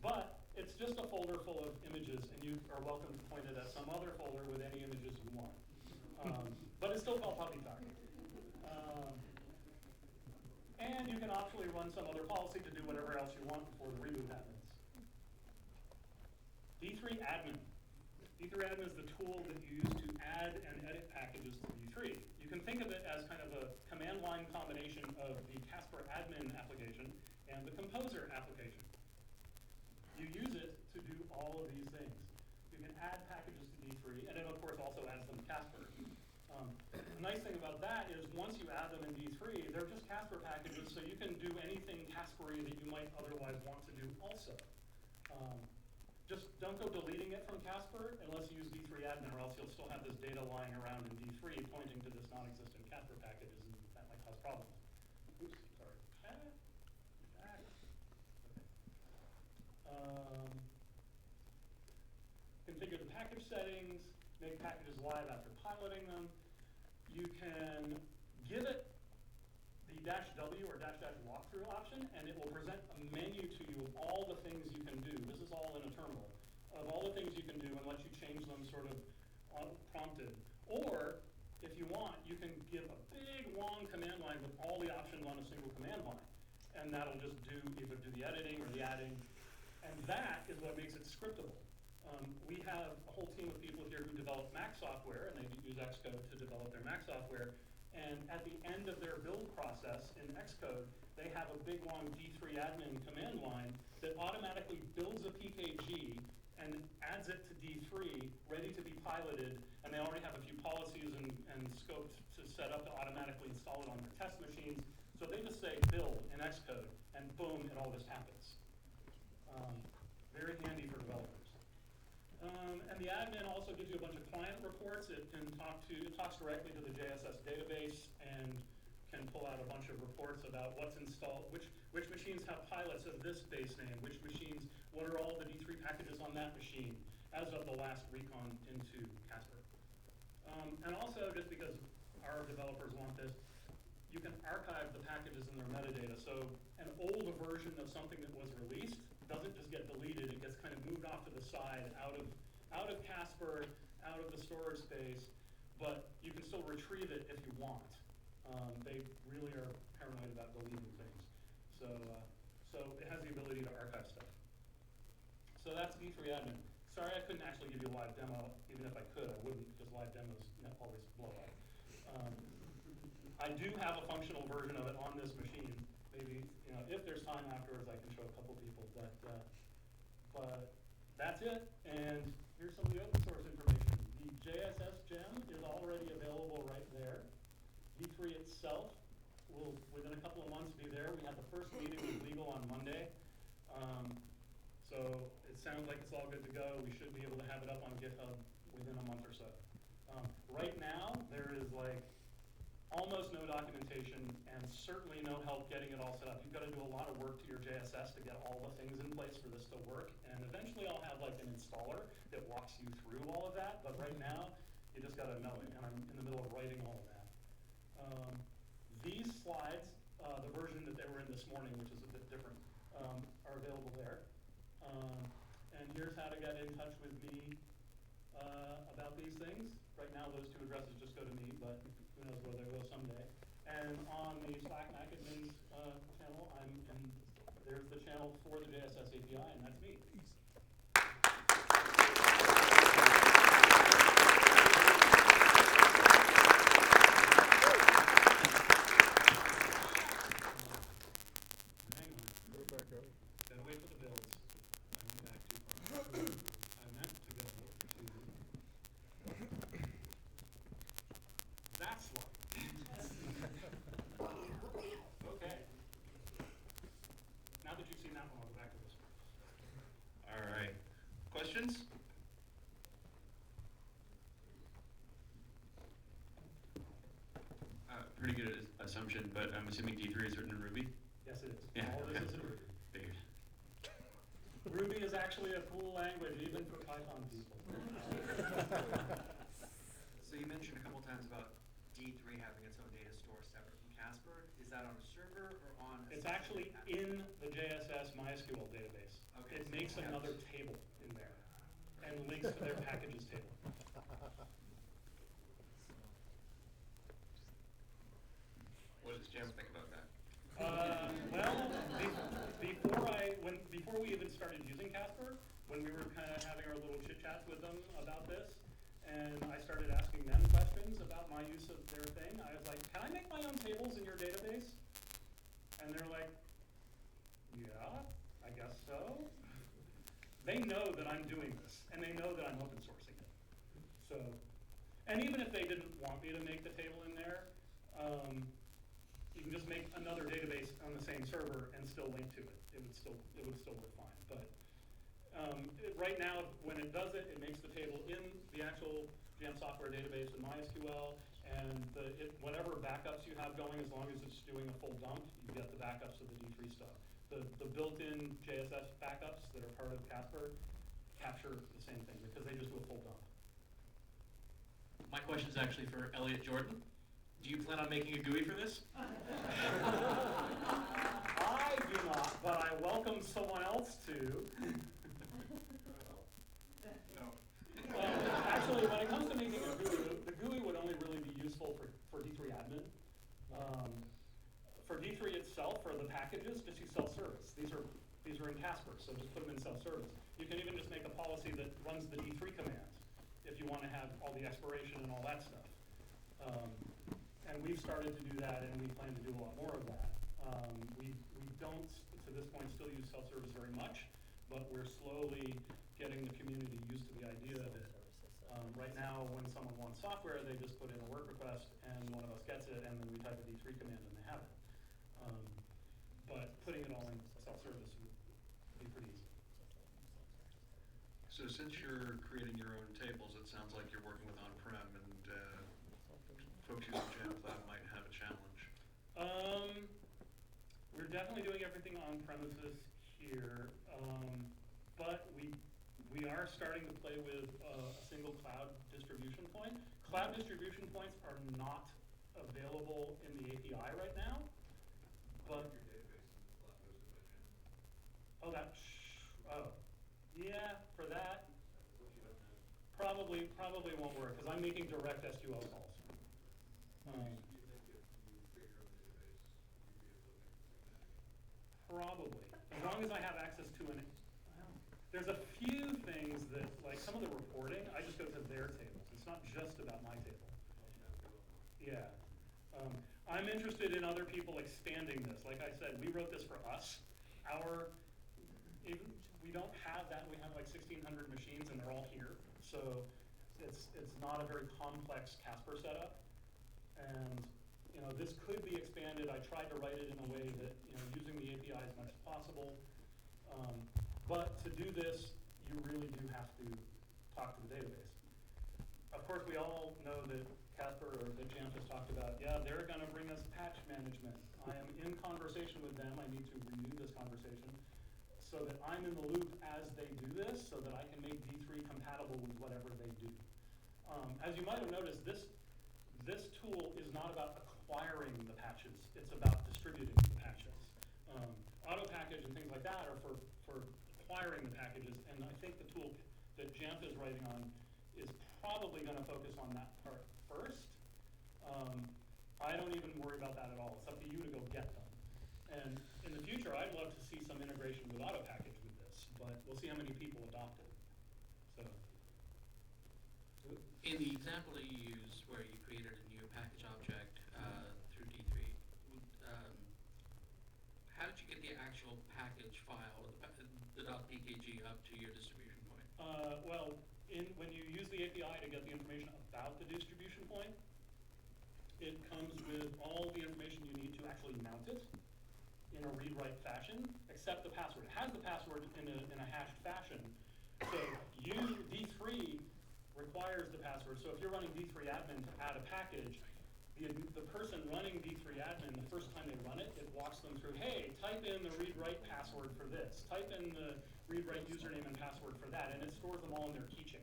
But it's just a folder full of images, and you are welcome to point it at some other folder with any images you want. But it's still called Puppytar. And you can optionally run some other policy to do whatever else you want before the reboot happens. D3 admin. D3 admin is the tool that you use to add and edit packages to D3. You can think of it as kind of a command line combination of the Casper admin application and the composer application. You use it to do all of these things. You can add packages to D3, and it of course also adds them to Casper. The nice thing about that is once you add them in D3, they're just Casper packages, so you can do anything Casper-y that you might otherwise want to do also. Just don't go deleting it from Casper unless you use D3 admin, or else you'll still have this data lying around in D3 pointing to this non-existent Casper packages, and that might cause problems. Oops, sorry. Configure the package settings, make packages live after piloting them. You can give it the -W or -- walkthrough option, and it will present a menu to you of all the things you can do. This is all in a terminal. Of all the things you can do and let you change them sort of prompted. Or, if you want, you can give a big, long command line with all the options on a single command line. And that'll just do either do the editing or the adding. And that is what makes it scriptable. We have a whole team of people here who develop Mac software, and they use Xcode to develop their Mac software. And at the end of their build process in Xcode, they have a big, long D3 admin command line that automatically builds a PKG and adds it to D3, ready to be piloted. And they already have a few policies and scopes to set up to automatically install it on their test machines. So they just say build in Xcode, and boom, and all this happens. Very handy for developers. And the admin also gives you a bunch of client reports. It talks directly to the JSS database and can pull out a bunch of reports about what's installed, which machines have pilots of this base name, which machines, what are all the D3 packages on that machine, as of the last recon into Casper. And also, just because our developers want this, you can archive the packages in their metadata. So an old version of something that was released doesn't just get deleted, it gets kind of moved off to the side, out of Casper, out of the storage space, but you can still retrieve it if you want. They really are paranoid about deleting things. So it has the ability to archive stuff. So that's D3 admin. Sorry I couldn't actually give you a live demo. Even if I could, I wouldn't, because live demos always blow up. I do have a functional version of it on this machine. Maybe, if there's time afterwards, I can show a couple people. But that's it. And here's some of the open source information. The JSS gem is already available right there. D3 itself will, within a couple of months, be there. We had the first meeting with legal on Monday. So it sounds like it's all good to go. We should be able to have it up on GitHub within a month or so. Right now, there is almost no documentation and certainly no help getting it all set up. You've got to do a lot of work to your JSS to get all the things in place for this to work. And eventually I'll have an installer that walks you through all of that. But right now, you just got to know it. And I'm in the middle of writing all of that. These slides, the version that they were in this morning, which is a bit different, are available there. And here's how to get in touch with me about these things. Right now, those two addresses just go to me, but who knows where they'll go someday. And on the Slack Mac Admins channel, there's the channel for the JSS API, and that's me. Gotta wait for the builds. I went back too far. I meant to go to that slide. Okay. Now that you've seen that one, I'll go back to this one. All right. Questions? Pretty good assumption, but I'm assuming D3 is written in Ruby? Yes, it is. Yeah. All this is in Ruby. Figured. Ruby is actually a cool language, even for Python people. So you mentioned a couple times about D3 having its own data store separate from Casper. Is that on a server or on a It's actually in the JSS MySQL database. Okay, It so makes it another helps. table in there and links to their packages table. What does Jim think about that? Well, before we even started using Casper, when we were kind of having our little chit chats with them about this, and I started asking them questions about my use of their thing, I was like, "Can I make my own tables in your database?" And they're like, "Yeah, I guess so." They know that I'm doing this, and they know that I'm open sourcing it. So, and even if they didn't want me to make the table in there, you can just make another database on the same server and still link to it. It would still work fine. But right now, when it does it, it makes the table in the actual Jamf software database in MySQL, and whatever backups you have going, as long as it's doing a full dump, you get the backups of the D3 stuff. The built-in JSS backups that are part of Casper capture the same thing because they just do a full dump. My question is actually for Elliot Jordan. Do you plan on making a GUI for this? I do not, but I welcome someone else to. Actually, when it comes to making a GUI, the GUI would only really be useful for D3 admin. For D3 itself, for the packages, just use self-service. These are in Casper, so just put them in self-service. You can even just make a policy that runs the D3 command if you want to have all the expiration and all that stuff. And we've started to do that, and we plan to do a lot more of that. We don't, to this point, still use self-service very much, but we're slowly getting the community used to the idea of it. Right now, when someone wants software, they just put in a work request, and one of us gets it, and then we type a D3 command, and they have it. But putting it all in self-service would be pretty easy. So since you're creating your own tables, it sounds like you're working with on-prem, and folks using Jamf that might have a challenge. We're definitely doing everything on premises here, but we are starting to play with a single cloud distribution point. Cloud distribution points are not available in the API right now, but yeah, for that probably won't work because I'm making direct SQL calls. Probably, as long as I have access to an. There's a few things that, like some of the reporting, I just go to their tables. It's not just about my table. Yeah. I'm interested in other people expanding this. Like I said, we wrote this for us. We don't have that. We have like 1,600 machines, and they're all here. So it's not a very complex Casper setup. And this could be expanded. I tried to write it in a way that using the API as much as possible. But to do this, you really do have to talk to the database. Of course, we all know that Casper or that Jamf has talked about, yeah, they're going to bring us patch management. I am in conversation with them. I need to renew this conversation so that I'm in the loop as they do this so that I can make D3 compatible with whatever they do. As you might have noticed, this tool is not about acquiring the patches. It's about distributing the patches. Auto package and things like that are for acquiring the packages, and I think the tool that Jamf is writing on is probably going to focus on that part first. I don't even worry about that at all. It's up to you to go get them. And in the future, I'd love to see some integration with auto package with this, but we'll see how many people adopt it. So. In the example that you use where you created a new package object through D3, how did you get the actual package file, the .pkg, up to your distribution point? Well, when you use the API to get the information about the distribution point, it comes with all the information you need to actually mount it in a read-write fashion, except the password. It has the password in a hashed fashion. So D3 requires the password. So if you're running D3 admin to add a package, the person running D3 admin, the first time they run it, it walks them through, hey, type in the read-write password for this. Type in the read-write username and password for that. And it stores them all in their keychain.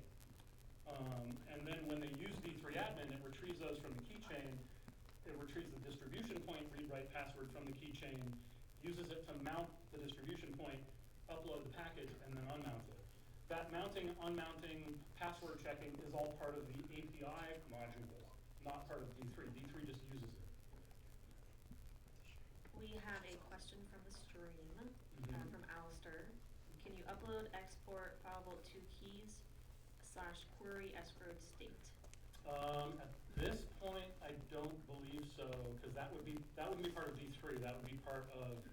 And then when they use D3 admin, it retrieves those from the keychain. It retrieves the distribution point read-write password from the keychain. uses it to mount the distribution point, upload the package, and then unmount it. That mounting, unmounting, password checking is all part of the API module, not part of D3. D3 just uses it. We have a question from the stream Mhm. from Alistair. Can you upload, export fileable to keys / query escrowed state? At this point, I don't believe so, because that wouldn't be part of D3. That would be part of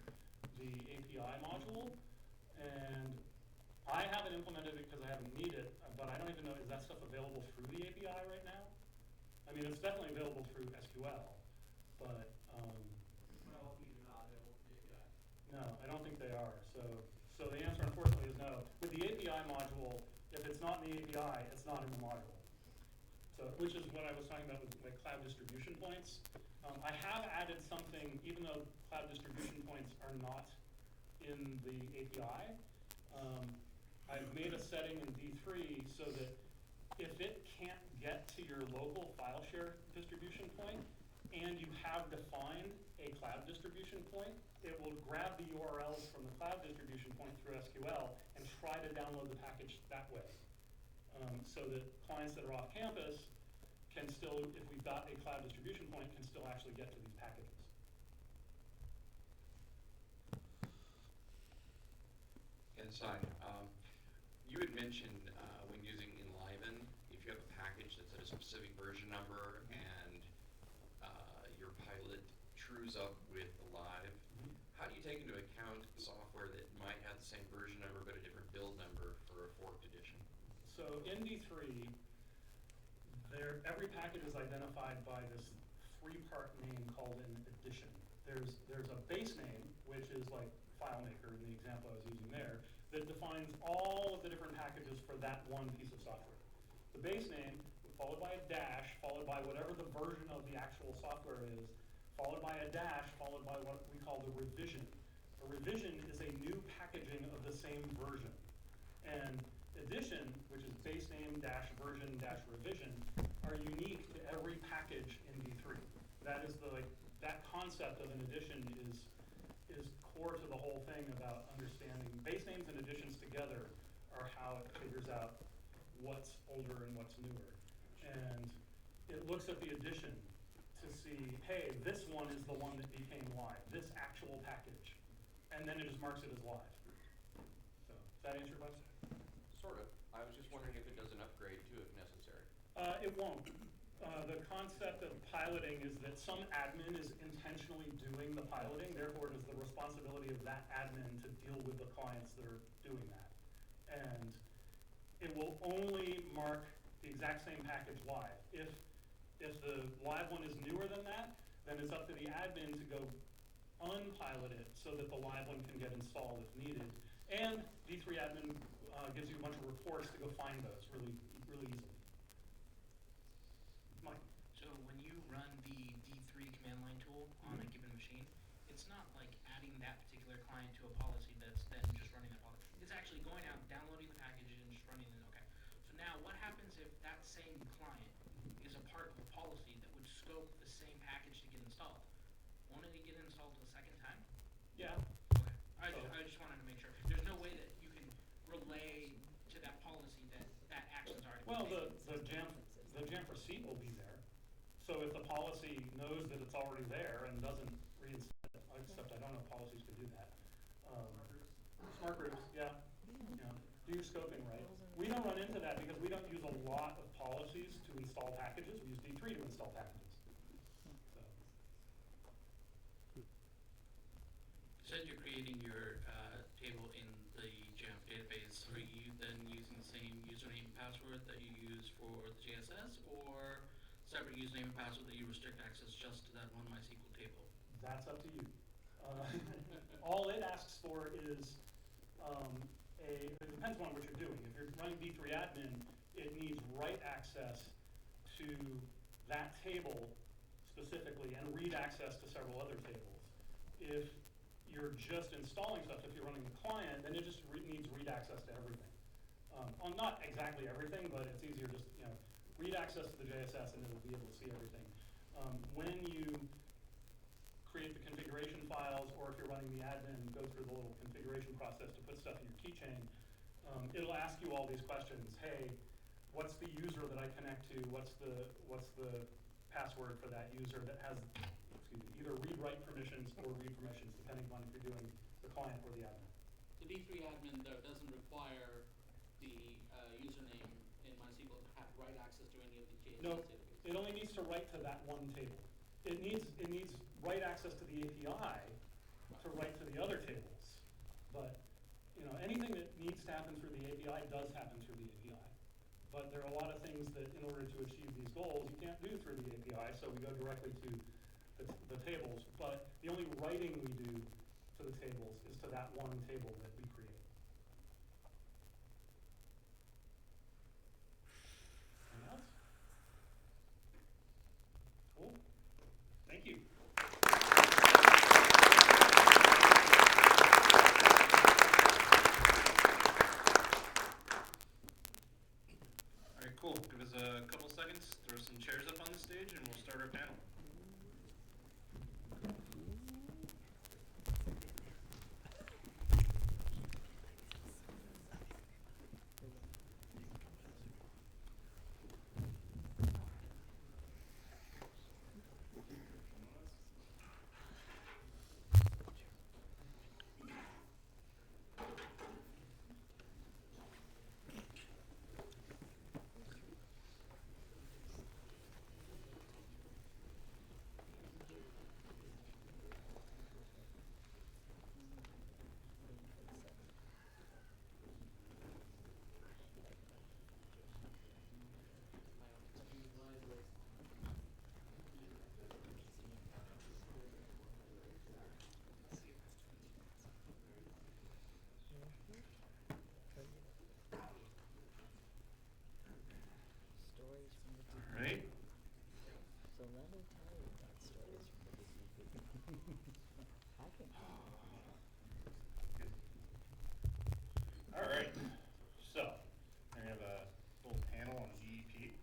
the API module, and I haven't implemented it because I haven't needed it. But I don't even know, is that stuff available through the API right now? I mean, it's definitely available through SQL, but no, I don't think they are. So the answer, unfortunately, is no. With the API module, if it's not in the API, it's not in the module. So, which is what I was talking about with like cloud distribution points. I have added something, even though cloud distribution points are not in the API. I've made a setting in D3 so that if it can't get to your local file share distribution point, and you have defined a cloud distribution point, it will grab the URLs from the cloud distribution point through SQL and try to download the package that way. So that clients that are off campus can still, if we've got a cloud distribution point, can still actually get to these packages. Yes, hi. You had mentioned when using Enliven, if you have a package that's at a specific version number and your pilot trues up with the live, how do you take into account software that might have the same version number but a different build number for a forked edition? So in D3, every package is identified by this three-part name called an edition. There's a base name, which is like FileMaker in the example I was using there, that defines all of the different packages for that one piece of software. The base name, followed by a dash, followed by whatever the version of the actual software is, followed by a dash, followed by what we call the revision. A revision is a new packaging of the same version. And edition, which is base name dash version dash revision, are unique to every package in D3. That is that concept of an edition is core to the whole thing about understanding base names and editions together are how it figures out what's older and what's newer. And it looks at the edition to see, hey, this one is the one that became live, this actual package. And then it just marks it as live. So, does that answer your question? Sort of. I was just wondering if it does an upgrade too, if necessary. It won't. The concept of piloting is that some admin is intentionally doing the piloting, therefore it is the responsibility of that admin to deal with the clients that are doing that. And it will only mark the exact same package live. If the live one is newer than that, then it's up to the admin to go unpilot it so that the live one can get installed if needed. And D3 admin gives you a bunch of reports to go find those really easily. Mike. So when you run the D3 command line tool on a given machine, it's not like adding that particular client to a policy that's then just running that policy. It's actually going out, downloading the package, and just running it. Okay. So now what happens if that same client is a part of a policy that would scope the same package to get installed? Won't it get installed the second time? Yeah. Okay. I just wanted to make sure. There's no way that you can relay to that policy that action's already Well, been the jam for seat will be there. So if the policy knows that it's already there and doesn't reinstall it, except I don't know if policies can do that. Smart groups, yeah. Do your scoping right. We don't run into that because we don't use a lot of policies to install packages. We use D3 to install packages. So. You said you're creating your table in the Jamf database. Are you then using the same username and password that you use for the JSS, or separate username and password that you restrict access just to that one MySQL table? That's up to you. All it asks for is it depends on what you're doing. If you're running D3 admin, it needs write access to that table specifically and read access to several other tables. If you're just installing stuff, if you're running the client, then it just needs read access to everything. Not exactly everything, but it's easier just, read access to the JSS and it'll be able to see everything. When you create the configuration files, or if you're running the admin, go through the little configuration process to put stuff in your keychain, it'll ask you all these questions. Hey, what's the user that I connect to? What's the password for that user that has, either read-write permissions or read permissions, depending on if you're doing the client or the admin. The D3 admin though doesn't require the username in MySQL to have write access to any of the JSON No, databases. it only needs to write to that one table. It needs write access to the API to write to the other tables. But anything that needs to happen through the API does happen through the API. But there are a lot of things that, in order to achieve these goals, you can't do through the API, so we go directly to the tables. But the only writing we do to the tables is to that one table that we create. Anything else? Cool. Thank you. All right, cool. Give us a couple seconds, throw some chairs up on the stage, and we'll start our panel. All right. So let me tell you about stories from the I can. All right. So we're gonna have a little panel on DEP.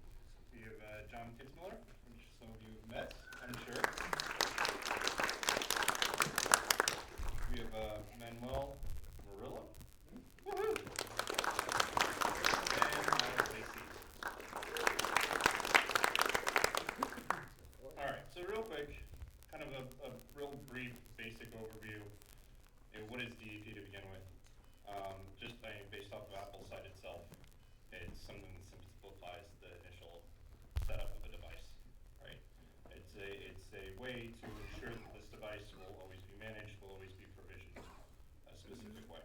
We have John Kitzmiller, which some of you have met, I'm sure. We have Manuel Murillo. Woohoo! And Miles Lacey. All right. So real quick, kind of a real brief, basic overview. What is DEP to begin with? Just based off of Apple's site itself, it's something that simplifies the initial setup of a device, right? It's a way to ensure that this device will always be managed, will always be provisioned a specific way.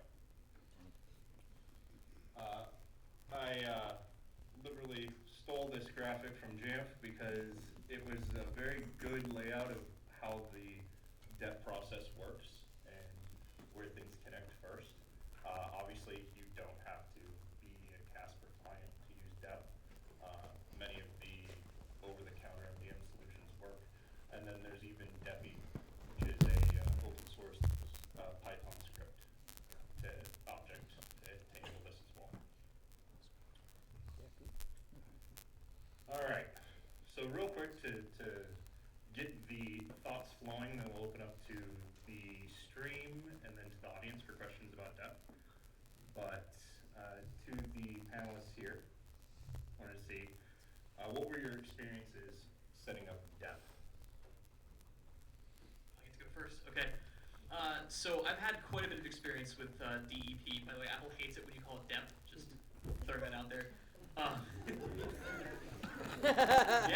I literally stole this graphic from Jamf because it was a very good layout of how the DEP process works and where things connect first. Obviously, you don't have to be a Casper client to use DEP. Many of the over-the-counter MDM solutions work. And then there's even DEPI, which is a open source Python script to object to enable this as well. All right. So real quick to get the thoughts flowing, then we'll open up to the stream and then to the audience for questions about DEP. But to the panelists here, I wanted to see, what were your experiences setting up DEP? I get to go first. Okay. So I've had quite a bit of experience with DEP. By the way, Apple hates it when you call it DEP. Just throwing that out there.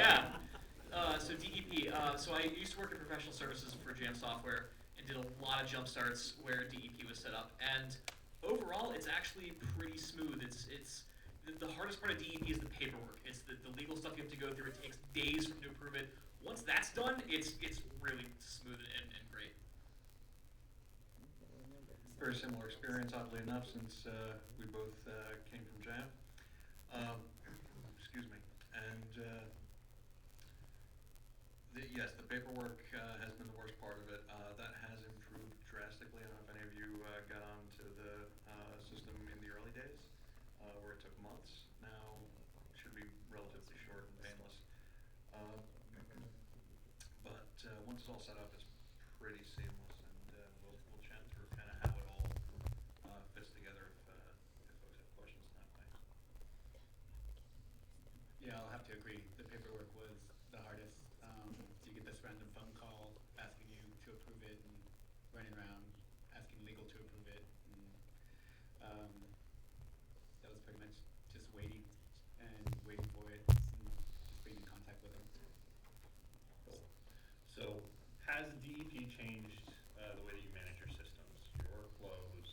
Yeah. So DEP. So I used to work in professional services for Jam Software and did a lot of jump starts where DEP was set up. And overall, it's actually pretty smooth. It's the hardest part of DEP is the paperwork. It's the legal stuff you have to go through. It takes days for them to approve it. Once that's done, it's really smooth and great. Very similar experience, oddly enough, since we both came from Jam. Excuse me. And yes, the paperwork has been the worst part of it. That has improved drastically. I don't know if any of you got onto the system in the early days, where it took months. Now it should be relatively short and painless. But once it's all set up, it's pretty seamless, and we'll chat through kind of how it all fits together if folks have questions in that way. Yeah, I'll have to agree. The paperwork was the hardest. So you get this random phone call asking you to approve it and running around asking legal to approve it. And, that was pretty much just waiting and waiting for it and just being in contact with them. Cool. So has DEP changed the way that you manage your systems, your workflows?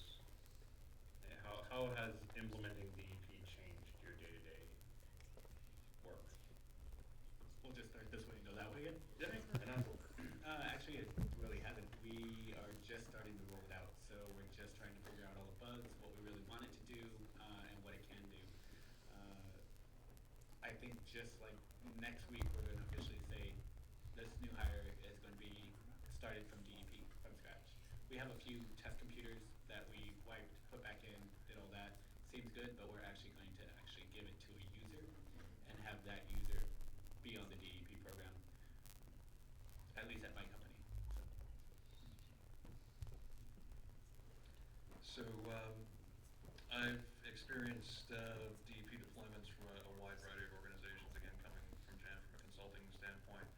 How has implementing DEP changed your day-to-day work? We'll just start this way and go that way again. Yeah, Actually, it really hasn't. We are just starting to roll it out, so we're just trying to figure out all the bugs, what we really want it to do, and what it can do. I think just like next week, we're going to officially say this new hire is going to be started from DEP, from scratch. We have a few test computers that we wiped, put back in, did all that. Seems good, but we're actually going to give it to a user and have that user be on the DEP program, at least at my company. So I've experienced DEP deployments from a wide variety of organizations, again, coming from Jan from a consulting standpoint.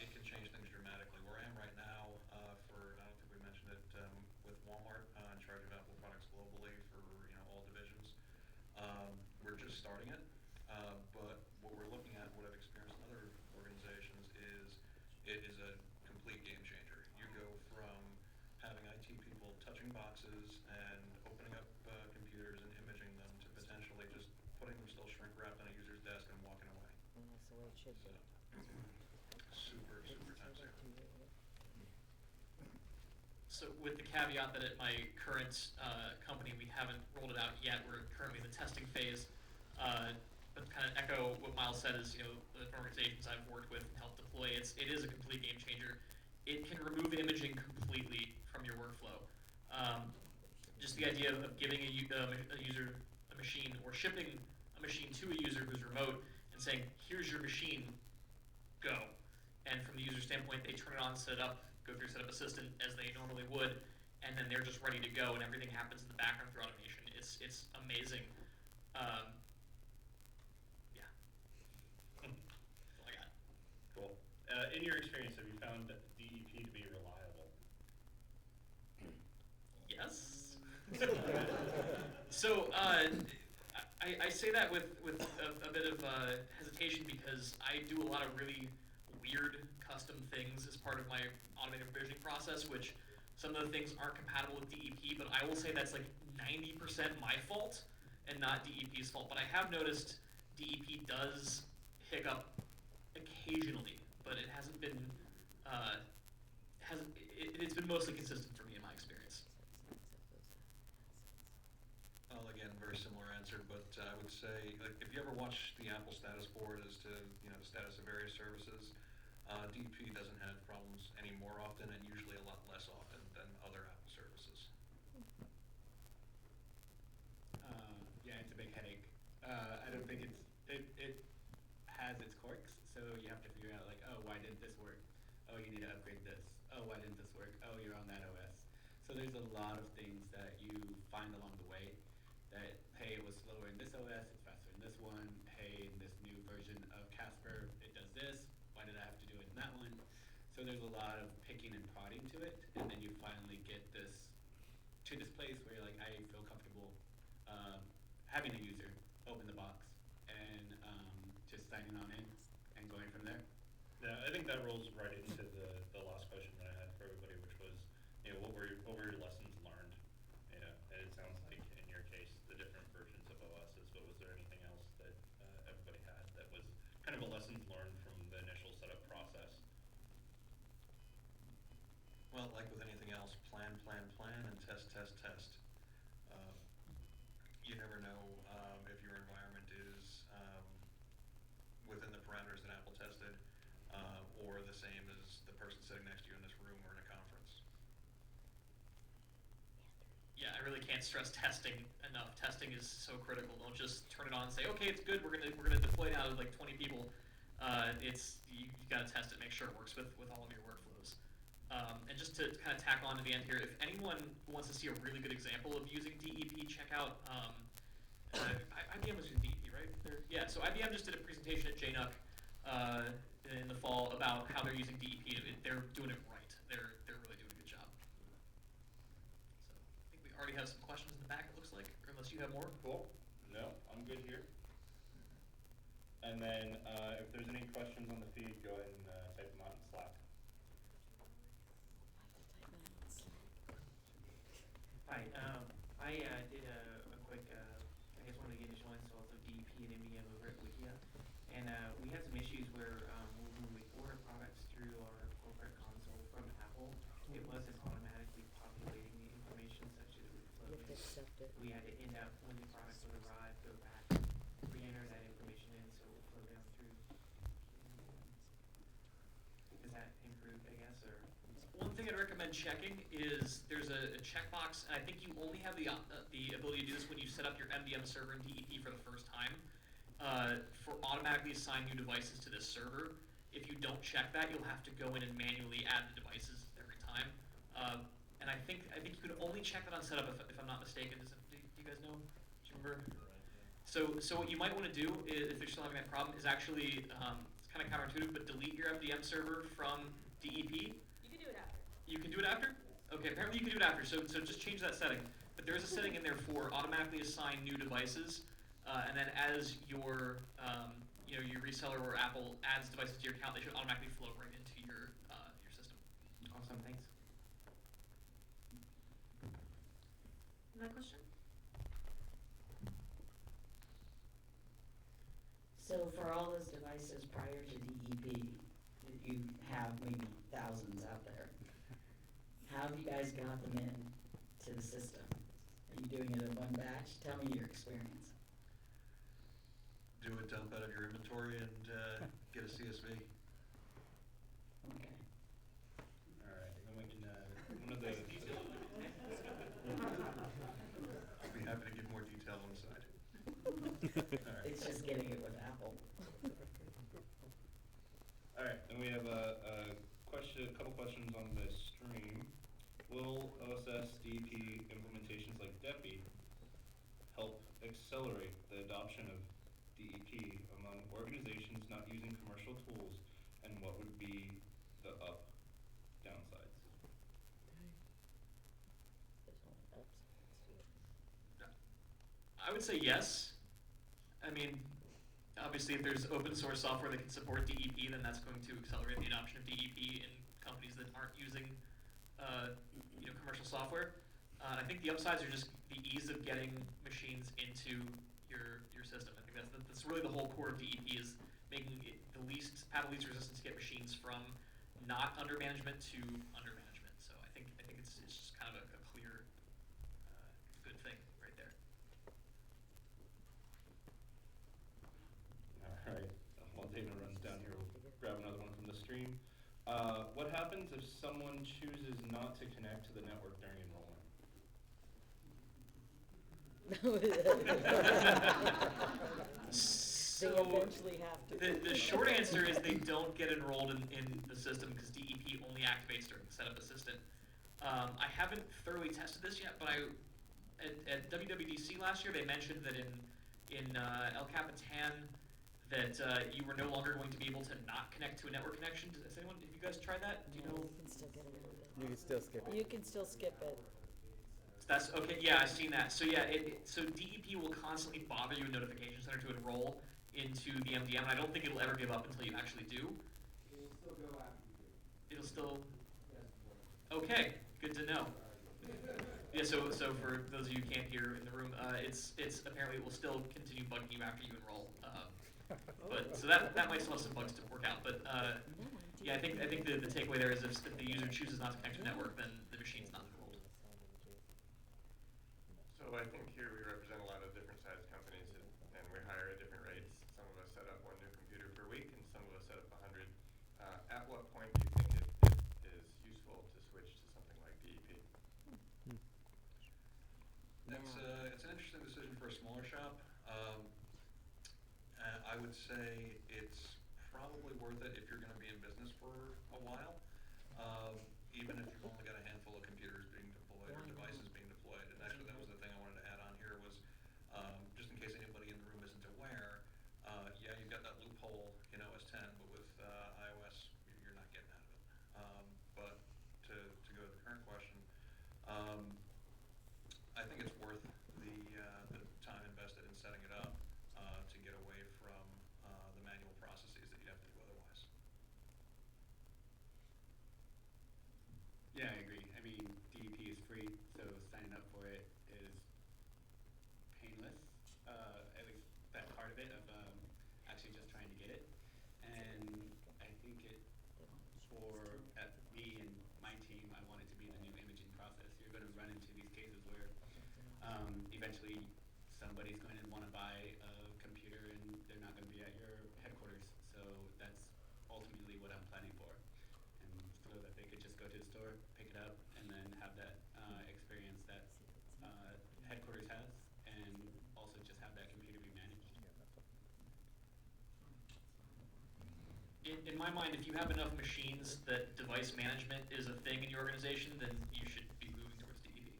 It can change things dramatically. Where I am right now, I don't think we mentioned it, with Walmart, in charge of Apple products globally for all divisions. We're just starting it, but what we're looking at, what I've experienced in other organizations, is it is a complete game changer. You go from having IT people touching boxes and opening up computers and imaging them to potentially just putting them still shrink wrapped on a user's desk and walking away. And that's the way it should be. Super time saver. So with the caveat that at my current company we haven't rolled it out yet, we're currently in the testing phase. But kind of echo what Miles said is, the organizations I've worked with and helped deploy, it is a complete game changer. It can remove imaging completely from your workflow. Just the idea of giving a user a machine or shipping a machine to a user who's remote and saying, here's your machine, go. And from the user standpoint, they turn it on, set it up, go through Setup Assistant as they normally would, and then they're just ready to go, and everything happens in the background through automation. It's amazing. Yeah. That's all I got. Cool. In your experience, have you found DEP to be reliable? Yes. So I say that with a bit of hesitation because I do a lot of really weird custom things as part of my automated provisioning process, which some of the things aren't compatible with DEP, but I will say that's like 90% my fault and not DEP's fault. But I have noticed DEP does hiccup occasionally, but it hasn't been it's been mostly consistent for me in my experience. Well, again, very similar answer, but I would say, like, if you ever watch the Apple status board as to the status of various services, DEP doesn't have problems any more often and usually a lot less often than other Apple services. Yeah, it's a big headache. I don't think it has its quirks, so you have to figure out like, oh, why didn't this work? Oh, you need to upgrade this. Oh, why didn't this work? Oh, you're on that OS. So there's a lot of things that you find along the way that, hey, it was slower in this OS, it's faster in this one. Hey, in this new version of Casper, it does this. Why did I have to do it in that one? So there's a lot of picking and prodding to it, and then you finally get this to this place where you're like, I feel comfortable having a user open the box and just signing on in and going from there. Yeah, I think that rolls right into the last question that I had for everybody, which was, what were your lessons learned? And it sounds like in your case, the different versions of OSs, but was there anything else that everybody had that was kind of a lessons learned from the initial setup process? Well, like with anything else, plan, and test. You never know if your environment is within the parameters that Apple tested, or the same as the person sitting next to you in this room or in a conference. Yeah, I really can't stress testing enough. Testing is so critical. Don't just turn it on and say, okay, it's good. We're gonna deploy now to like 20 people. You gotta test it, make sure it works with all of your workflows. And just to kind of tack on to the end here, if anyone wants to see a really good example of using DEP, check out IBM was using DEP, right? Yeah, so IBM just did a presentation at JNUC in the fall about how they're using DEP. They're doing it right. They're really doing a good job. So I think we already have some questions in the back, it looks like, or unless you have more. Cool. No, I'm good here. And then if there's any questions on the feed, go ahead and type them out in Slack. Hi, I did a quick, I guess one of the initial installs of DEP and MDM over at Wikia, and we had some issues where when we order products through our corporate console from Apple, it wasn't automatically populating the information such that it would flow in. We had to end up, when the product would arrive, go back, re-enter that information in so it would flow down through. Is that improved, I guess, or? One thing I'd recommend checking is there's a checkbox, and I think you only have the ability to do this when you set up your MDM server in DEP for the first time, for automatically assign new devices to this server. If you don't check that, you'll have to go in and manually add the devices every time. And I think you can only check that on setup if I'm not mistaken. Do you guys know? Do you remember? So what you might want to do is, if you're still having that problem, is actually it's kind of counterintuitive, but delete your MDM server from DEP. You can do it after? Okay, apparently you can do it after, so just change that setting. But there is a setting in there for automatically assign new devices, and then as your your reseller or Apple adds devices to your account, they should automatically flow right into your system. Awesome, thanks. Another question? So for all those devices prior to DEP, you have maybe thousands out there. How have you guys got them in to the system? Are you doing it in one batch? Tell me your experience. Do a dump out of your inventory and get a CSV. Okay. All right, then we can, one of the... I'd be happy to give more detail on the side. All right. It's just getting it with Apple. All right, then we have a couple questions on the stream. Will OSS DEP implementations like DEPI help accelerate the adoption of DEP among organizations not using commercial tools, and what would be the downsides? I would say yes. I mean, obviously, if there's open source software that can support DEP, then that's going to accelerate the adoption of DEP in companies that aren't using commercial software. I think the upsides are just the ease of getting machines into your system. I think that's really the whole core of DEP, is making it the least resistant to get machines from not under management to under management. So I think it's just kind of a clear good thing right there. All right, while David runs down here, we'll grab another one from the stream. What happens if someone chooses not to connect to the network during enrollment? So eventually have to. The short answer is they don't get enrolled in the system because DEP only activates during the setup assistant. I haven't thoroughly tested this yet, but at WWDC last year they mentioned that in El Capitan that you were no longer going to be able to not connect to a network connection. Have you guys tried that? Do you know? You can still get it. You can still skip it. You can still skip it. That's okay. Yeah, I've seen that. So yeah, so DEP will constantly bother you in Notification Center to enroll into the MDM, and I don't think it'll ever give up until you actually do. It'll still go after you do. It'll still. Okay, good to know. Yeah. So for those of you who can't hear in the room, it's apparently it will still continue bugging you after you enroll. But so that might still have some bugs to work out. But yeah, I think the takeaway there is if the user chooses not to connect to the network, then the machine's not enrolled. So I think here we represent a lot of different sized companies, and we hire at different rates. Some of us set up one new computer per week, and some of us set up 100. At what point do you think it is useful to switch to something like DEP? It's an interesting decision for a smaller shop. I would say it's probably worth it if you're going to be in business for a while. even if you've only got a handful of computers being deployed or devices being deployed. And actually, that was the thing I wanted to add on here was, just in case anybody in the room isn't aware, yeah, you've got that loophole in OS 10, but with iOS, you're not getting out of it. But to go to the current question, I think it's worth the time invested in setting it up to get away from the manual processes that you'd have to do otherwise. Yeah, I agree. I mean, DDP is free, so signing up for it is painless. At least that part of it of actually just trying to get it. And I think it, for me and my team, I want it to be the new imaging process. You're going to run into these cases where eventually somebody's going to want to buy a computer and they're not going to be at your headquarters. So that's ultimately what I'm planning for. And so that they could just go to the store, pick it up, and then have that experience that headquarters has, and also just have that computer be managed. In my mind, if you have enough machines that device management is a thing in your organization, then you should be moving towards DEP.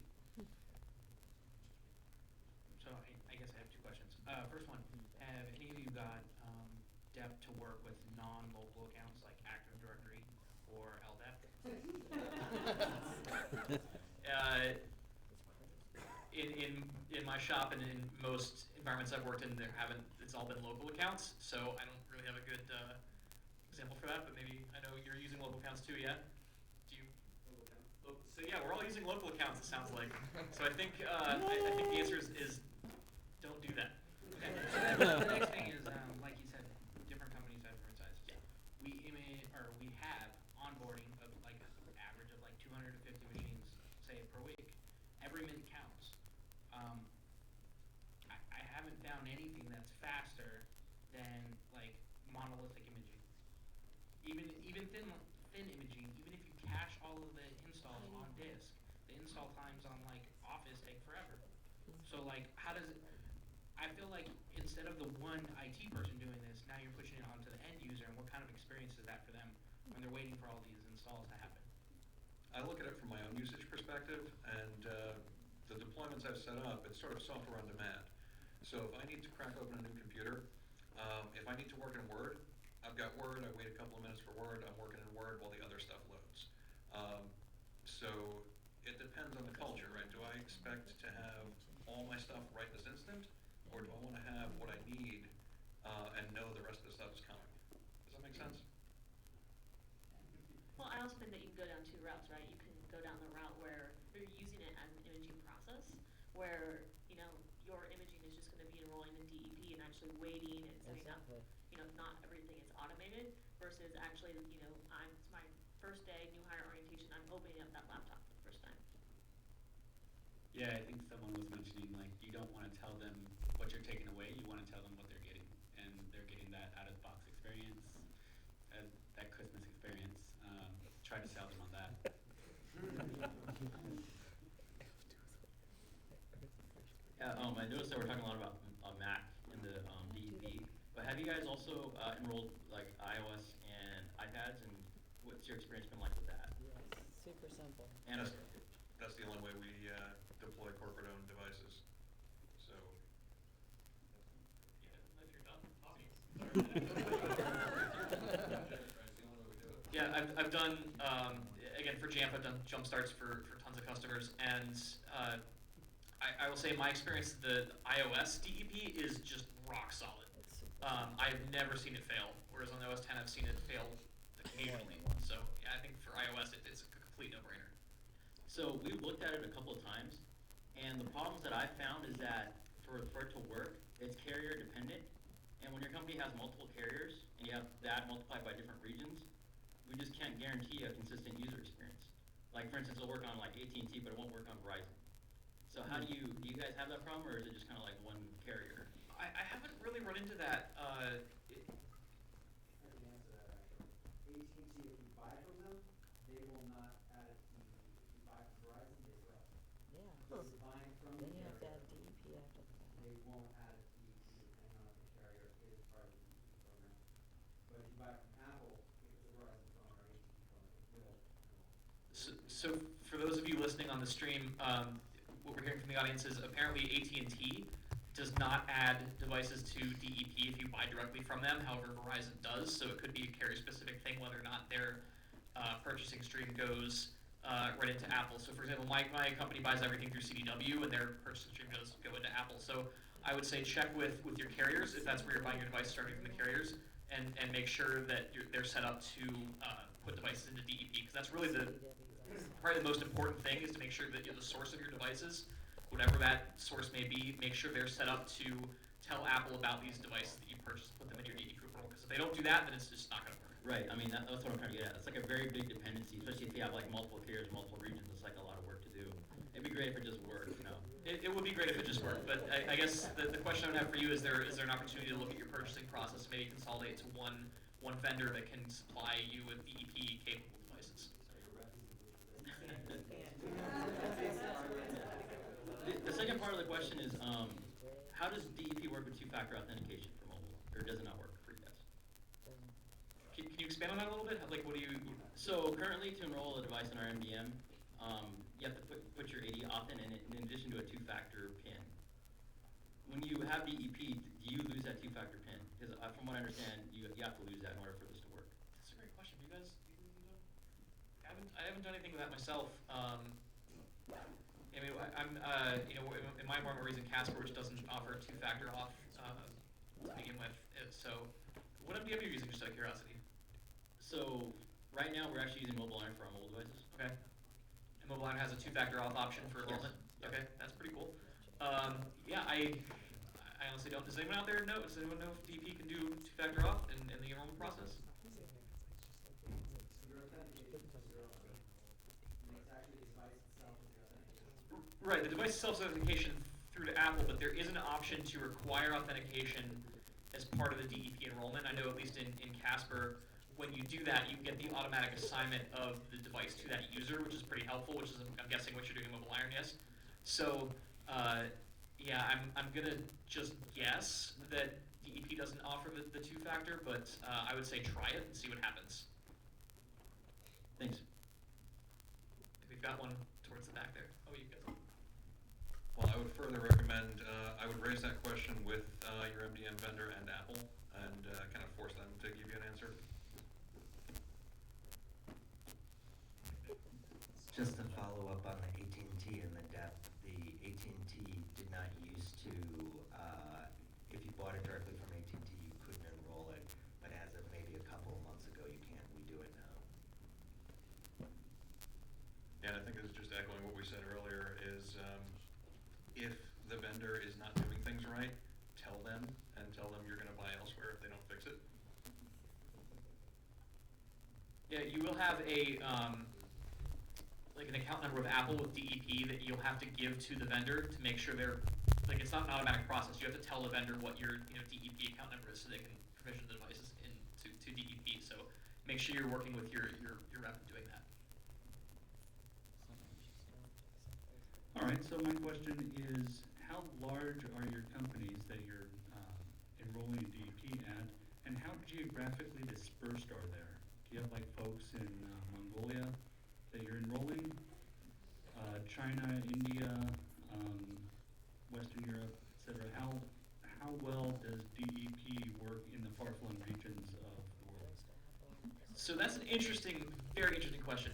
So I guess I have two questions. First one, have any of you got depth to work with non-local accounts like Active Directory or LDAP? In my shop and in most environments I've worked in, it's all been local accounts, so I don't really have a good example for that, but maybe, I know you're using local accounts too, yeah? Do you? So yeah, we're all using local accounts, it sounds like. So I think the answer is don't do that. Okay. The next thing is, like you said, different companies have different sizes. Yeah. We have onboarding of like an average of like 250 machines, say, per week. Every minute counts. I haven't found anything that's faster than like monolithic imaging. Even thin imaging, even if you cache all of the installs on disk, the install times on like Office take forever. So like, how does it? I feel like instead of the one IT person doing this, now you're pushing it onto the end user, and what kind of experience is that for them when they're waiting for all these installs to happen? I look at it from my own usage perspective, and the deployments I've set up, it's sort of software on demand. So if I need to crack open a new computer, if I need to work in Word, I've got Word, I wait a couple of minutes for Word, I'm working in Word while the other stuff loads. So it depends on the culture, right? Do I expect to have all my stuff right this instant, or do I want to have what I need and know the rest of the stuff is coming? Does that make sense? Well, I also think that you can go down two routes, right? You can go down the route where you're using it as an imaging process, where, your imaging is just going to be enrolling in DEP and actually waiting and setting up, not everything is automated, versus actually, it's my first day, new hire orientation, I'm opening up that laptop for the first time. Yeah, I think someone was mentioning, like, you don't want to tell them what you're taking away, you want to tell them what they're getting. And they're getting that out-of-the-box experience, that Christmas experience. Try to sell them on that. Yeah, I noticed that we're talking a lot about Mac in the DEP, but have you guys also enrolled like iOS and iPads, and what's your experience been like with that? Yes, super simple. And That's the only way we deploy corporate-owned devices. So, Yeah, if you're done talking. Yeah, Yeah, I've done, again, for Jamf, I've done jump starts for tons of customers, and I will say my experience, the iOS DEP is just rock solid. I've never seen it fail, whereas on OS 10 I've seen it fail occasionally. So yeah, I think for iOS it's a complete no-brainer. so we've looked at it a couple of times, and the problems that I found is that for it to work, it's carrier dependent, and when your company has multiple carriers and you have that multiplied by different regions, we just can't guarantee a consistent user experience. Like for instance, it'll work on like AT&T, but it won't work on Verizon. So how do you guys have that problem, or is it just kind of like one carrier? I haven't really run into that. I can answer that actually. AT&T, if you buy from them, they will not add it to DEP. If you buy from Verizon, they will. Yeah. So if you're buying from the Then you have to carrier, add DEP after the fact. they won't add it to DEP depending on if the carrier is part of the DEP program. But if you buy from Apple, if it's a Verizon phone or AT&T phone, it will enroll. So for those of you listening on the stream, what we're hearing from the audience is apparently AT&T does not add devices to DEP if you buy directly from them. However, Verizon does, so it could be a carrier-specific thing whether or not their purchasing stream goes right into Apple. So for example, my company buys everything through CDW, and their purchasing stream does go into Apple. So I would say check with your carriers if that's where you're buying your device, starting from the carriers, and make sure that they're set up to put devices into DEP, because that's really probably the most important thing, is to make sure that the source of your devices, whatever that source may be, make sure they're set up to tell Apple about these devices that you purchased, put them in your DEP referral. Because if they don't do that, then it's just not going to work. Right. I mean, that's what I'm trying to get at. It's like a very big dependency, especially if you have like multiple carriers, multiple regions. It's like a lot of work to do. It'd be great if it just worked, you know. It would be great if it just worked, but I guess the question I would have for you is there an opportunity to look at your purchasing process, maybe consolidate to one vendor that can supply you with DEP capable devices? The second part of the question is, how does DEP work with two-factor authentication for mobile, or does it not work for you guys? Can you expand on that a little bit? Like, what do you? So currently, to enroll a device in our MDM, you have to put your AD auth in addition to a two-factor PIN. When you have DEP, do you lose that two-factor PIN? Because from what I understand, you have to lose that in order for this to work. That's a great question. You guys, I haven't done anything with that myself. I mean, I'm in my environment, we're using Casper, which doesn't offer two-factor auth to begin with. So, what MDM are you using, just out of curiosity? So right now, we're actually using Mobile Iron for our mobile devices. Okay. And Mobile Iron has a two-factor auth option for enrollment. Yes. Okay, that's pretty cool. Yeah, I honestly don't. Does anyone out there know? Does anyone know if DP can do two-factor auth in the enrollment process? Your authentication is zero. And it's actually the device itself is the authentication. Right, the device self-authentication through to Apple, but there is an option to require authentication as part of the DEP enrollment. I know at least in Casper, when you do that, you get the automatic assignment of the device to that user, which is pretty helpful, which is, I'm guessing, what you're doing in Mobile Iron, yes? So, yeah, I'm gonna just guess that DEP doesn't offer the two-factor, but I would say try it and see what happens. Thanks. We've got one towards the back there. Oh, you guys. Well, I would further recommend, I would raise that question with your MDM vendor and Apple, and kind of force them to give you an answer. Just to follow up on the AT&T and the depth, the AT&T did not used to, if you bought it directly from AT&T, you couldn't enroll it, but as of maybe a couple of months ago, you can. We do it now. Yeah, and I think this is just echoing what we said earlier, is if the vendor is not doing things right, tell them, and tell them you're going to buy elsewhere if they don't fix it. Yeah, you will have a like an account number with Apple with DEP that you'll have to give to the vendor to make sure they're, like, it's not an automatic process. You have to tell the vendor what your DEP account number is so they can provision the devices to DEP. So make sure you're working with your rep and doing that. All right, so my question is, how large are your companies that you're enrolling in DEP at, and how geographically dispersed are they? Do you have like folks in Mongolia that you're enrolling? China, India, Western Europe, etc. How well does DEP work in the far-flung regions of the world? So that's an interesting, very interesting question.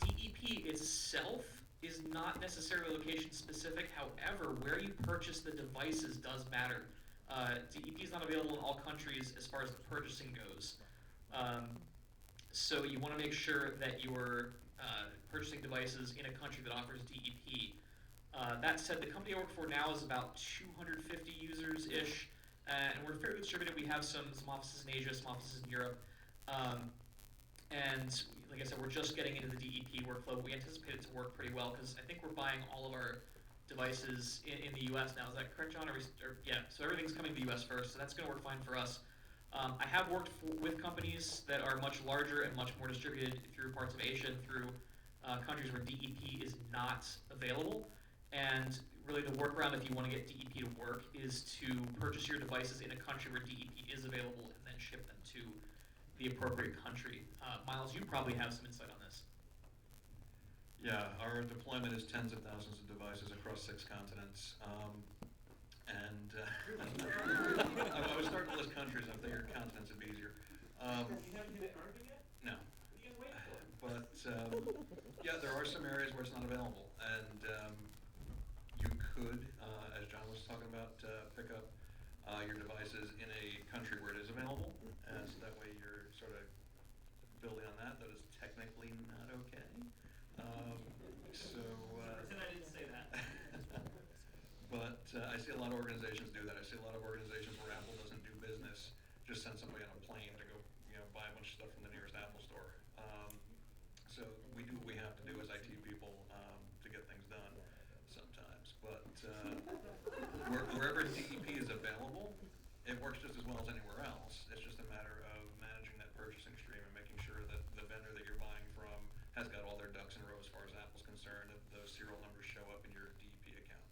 DEP itself is not necessarily location specific. However, where you purchase the devices does matter. DEP is not available in all countries as far as the purchasing goes. So you want to make sure that you're purchasing devices in a country that offers DEP. That said, the company I work for now is about 250 users-ish, and we're fairly distributed. We have some offices in Asia, some offices in Europe. And like I said, we're just getting into the DEP workflow. We anticipate it to work pretty well because I think we're buying all of our devices in the US now. Is that correct, John? Yeah, so everything's coming to the US first, so that's going to work fine for us. I have worked with companies that are much larger and much more distributed through parts of Asia and through countries where DEP is not available. And really the workaround, if you want to get DEP to work, is to purchase your devices in a country where DEP is available and then ship them to the appropriate country. Miles, you probably have some insight on this. Yeah, our deployment is tens of thousands of devices across 6 continents. I was starting to list countries, and I figured continents would be easier. You haven't hit Antarctica yet? No. What are you guys waiting for? But yeah, there are some areas where it's not available, and you could, as John was talking about, pick up your devices in a country where it is available, and so that way you're sort of building on that. That is technically not okay. Pretend I didn't say that. But I see a lot of organizations do that. I see a lot of organizations where Apple doesn't do business, just send somebody on a plane to go, buy a bunch of stuff from the nearest Apple store. So we do what we have to do as IT people to get things done sometimes. But wherever DEP is available, it works just as well as anywhere else. It's just a matter of managing that purchasing stream and making sure that the vendor that you're buying from has got all their ducks in a row as far as Apple's concerned, that those serial numbers show up in your DEP account.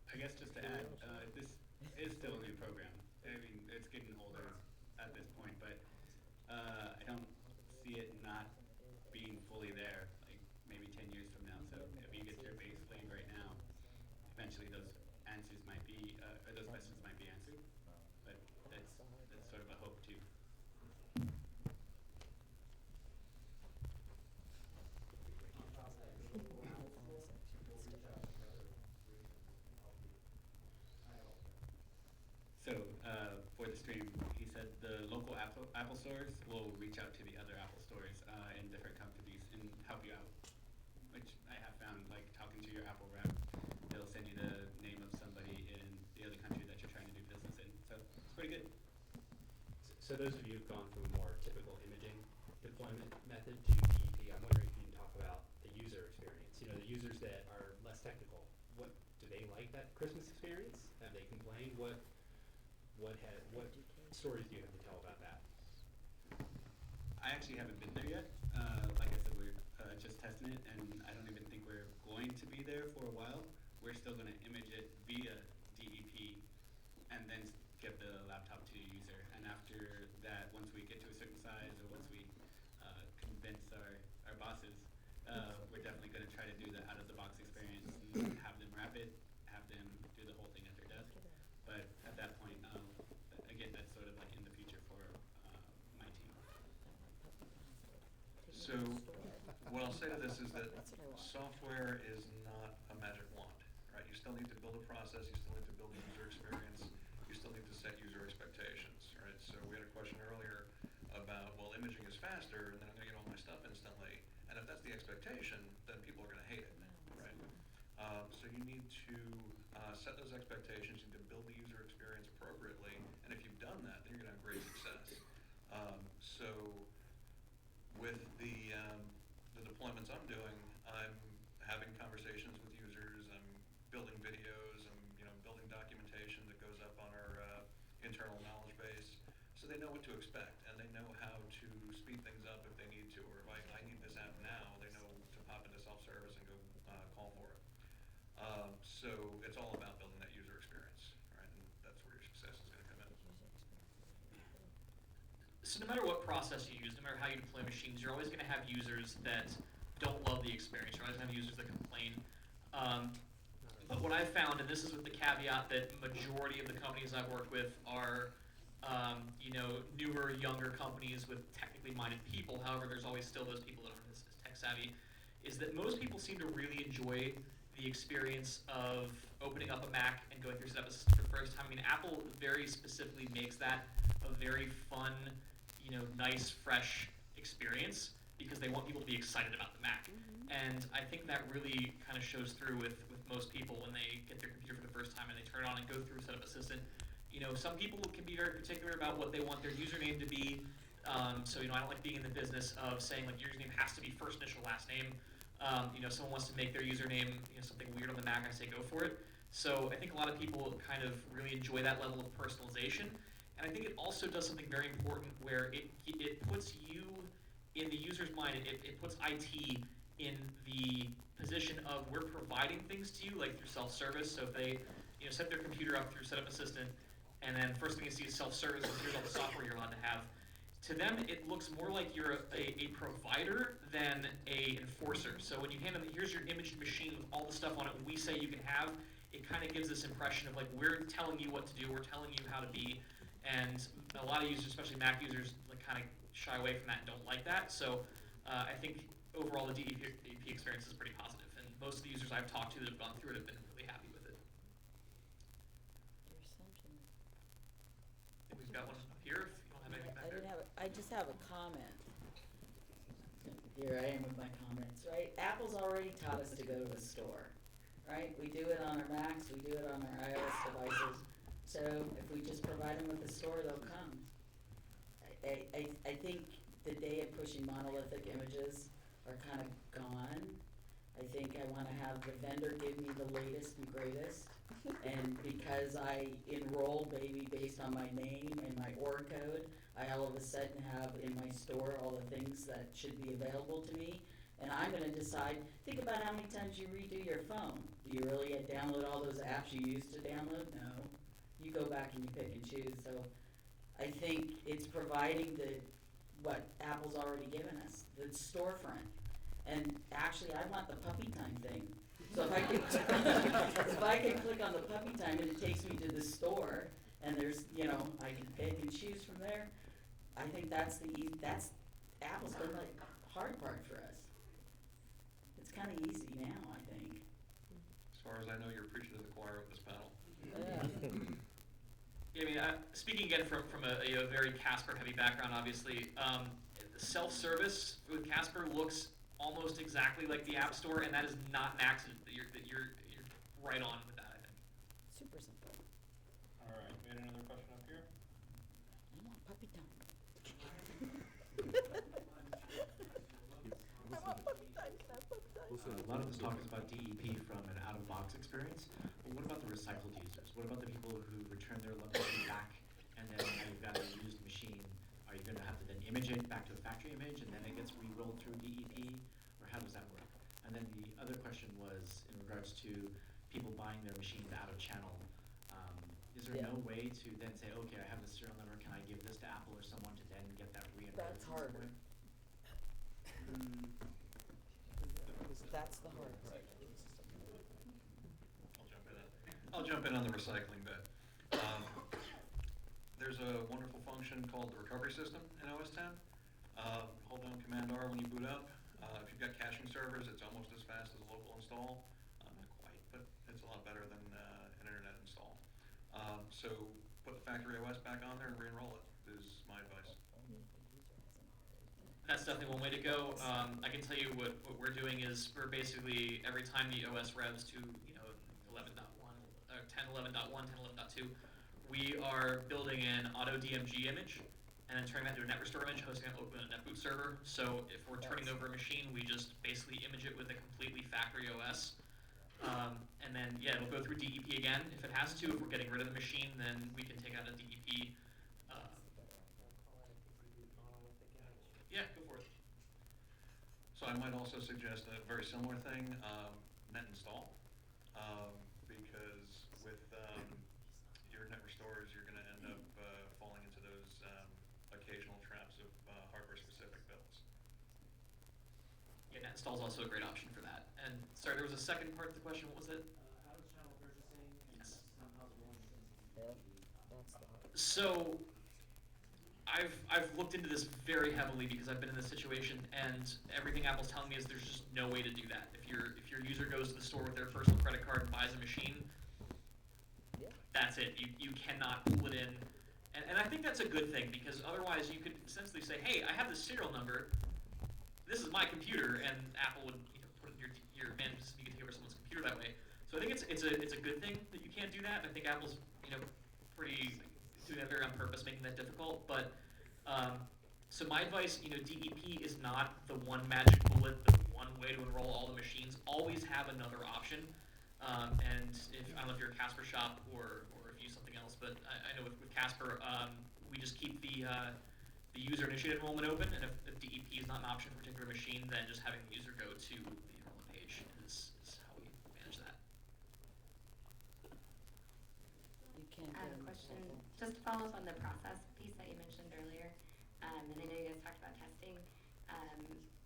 I guess just to add, this is still a new program. I mean, it's getting older at this point, but I don't see it not being fully there, like maybe 10 years from now. So if you get your base laid right now, eventually those answers might be, or those questions might be answered. But that's sort of a hope too. So for the stream, he said the local Apple stores will reach out to the other Apple stores in different countries and help you out, which I have found, like talking to your Apple rep, they'll send you the name of somebody in the other country that you're trying to do business in. So it's pretty good. So those of you who've gone from a more typical imaging deployment method to DEP, I'm wondering if you can talk about the user experience. The users that are less technical, what do they like that Christmas experience? Have they complained? What stories do you have to tell about that? I actually haven't been there yet. Like I said, we're just testing it, and I don't even think we're going to be there for a while. We're still going to image it via DEP and then give the laptop to the user. And after that, once we get to a certain size, or once we convince our bosses, we're definitely going to try to do the out-of-the-box experience and have them wrap it, have them do the whole thing at their desk. But at that point, again, that's sort of like in the future for my team. So what I'll say to this is that software is not a magic wand, right? You still need to build a process, you still need to build a user experience, you still need to set user expectations, right? So we had a question earlier about, well, imaging is faster, and then I'm going to get all my stuff instantly. And if that's the expectation, then people are going to hate it, right? So you need to set those expectations, you need to build the user experience appropriately, and if you've done that, then you're going to have great success. So with the deployments I'm doing, I'm having conversations with users, I'm building videos, I'm building documentation that goes up on our internal knowledge base, so they know what to expect, and they know how to speed things up if they need to, or if I need this app now, they know to pop into self-service and go call for it. So it's all about building that user experience, right? And that's where your success is going to come in. So no matter what process you use, no matter how you deploy machines, you're always going to have users that don't love the experience. You're always going to have users that complain. But what I've found, and this is with the caveat that majority of the companies I've worked with are newer, younger companies with technically minded people. However, there's always still those people that aren't as tech savvy, is that most people seem to really enjoy the experience of opening up a Mac and going through setup assistant for the first time. I mean, Apple very specifically makes that a very fun, nice, fresh experience because they want people to be excited about the Mac. And I think that really kind of shows through with most people when they get their computer for the first time and they turn it on and go through setup assistant. Some people can be very particular about what they want their username to be. So I don't like being in the business of saying like your username has to be first initial, last name. Someone wants to make their username something weird on the Mac, I say go for it. So I think a lot of people kind of really enjoy that level of personalization. And I think it also does something very important where it puts you in the user's mind. It puts IT in the position of we're providing things to you like through self-service. So if they set their computer up through Setup Assistant, and then first thing you see is self-service, and here's all the software you're allowed to have. to them, it looks more like you're a provider than a enforcer. So when you hand them, here's your imaged machine with all the stuff on it, we say you can have, it kind of gives this impression of like, we're telling you what to do, we're telling you how to be, and a lot of users, especially Mac users, like kind of shy away from that and don't like that. So I think overall the DEP experience is pretty positive, and most of the users I've talked to that have gone through it have been really happy with it. Your assumption. I think we've got one up here, if you don't have anything back there. I just have a comment. Here I am with my comments, right? Apple's already taught us to go to the store, right? We do it on our Macs, we do it on our iOS devices. So if we just provide them with the store, they'll come. I think the day of pushing monolithic images are kind of gone. I think I want to have the vendor give me the latest and greatest. And because I enroll maybe based on my name and my OR code, I all of a sudden have in my store all the things that should be available to me. And I'm going to decide, think about how many times you redo your phone. Do you really download all those apps you used to download? No. You go back and you pick and choose. So I think it's providing what Apple's already given us, the storefront. And actually, I want the puppy time thing. So if I can click on the puppy time and it takes me to the store, and there's, I can pick and choose from there. I think that's Apple's done the hard part for us. It's kind of easy now, I think. As far as I know, you're preaching to the choir with this panel. Yeah. Yeah, I mean, speaking again from a very Casper-heavy background, obviously, self-service with Casper looks almost exactly like the App Store, and that is not an accident. You're right on with that, I think. Super simple. All right, we had another question up here. I want puppy time. I want puppy time. Can I have puppy time? A lot of this talk is about DEP from an out-of-box experience, but what about the recycled users? What about the people who return their machine back, and then now you've got a used machine? Are you going to have to then image it back to the factory image, and then it gets re-rolled through DEP? Or how does that work? And then the other question was in regards to people buying their machines out of channel. Is there no way to then say, okay, I have the serial number, can I give this to Apple or someone to then get that re-enrolled? That's harder. That's the hard part. I'll jump in on the recycling bit. There's a wonderful function called the recovery system in OS X. Hold down Command R when you boot up. If you've got caching servers, it's almost as fast as a local install. Not quite, but it's a lot better than an internet install. So put the factory OS back on there and re-enroll it is my advice. That's definitely one way to go. I can tell you what we're doing is we're basically, every time the OS revs to 11.1, 10.11.1, 10.11.2, we are building an auto DMG image and then turning that into a net restore image, hosting it on a netboot server. So if we're turning over a machine, we just basically image it with a completely factory OS. And then, it'll go through DEP again. If it has to, if we're getting rid of the machine, then we can take out a DEP. Yeah, go for it. So I might also suggest a very similar thing, net install, because with your net restores, you're going to end up falling into those occasional traps of hardware-specific builds. Yeah, net install is also a great option for that. And sorry, there was a second part of the question. What was it? Out-of-channel purchasing and Yes. somehow rolling into Yep, that's the hard. So I've looked into this very heavily because I've been in this situation, and everything Apple's telling me is there's just no way to do that. If your user goes to the store with their personal credit card and buys a machine, that's it. You cannot pull it in. And I think that's a good thing, because otherwise you could essentially say, hey, I have this serial number, this is my computer, and Apple would put it in your management system, you can take over someone's computer that way. So I think it's a good thing that you can't do that, and I think Apple's pretty doing that very on purpose, making that difficult. But so my advice, DEP is not the one magic bullet, the one way to enroll all the machines. Always have another option. And I don't know if you're a Casper shop or if you use something else, but I know with Casper, we just keep the user-initiated enrollment open, and if DEP is not an option for a particular machine, then just having the user go to the enrollment page is how we manage that. You can't I have a question, just to follow up on the process piece that you mentioned earlier. And I know you guys talked about testing.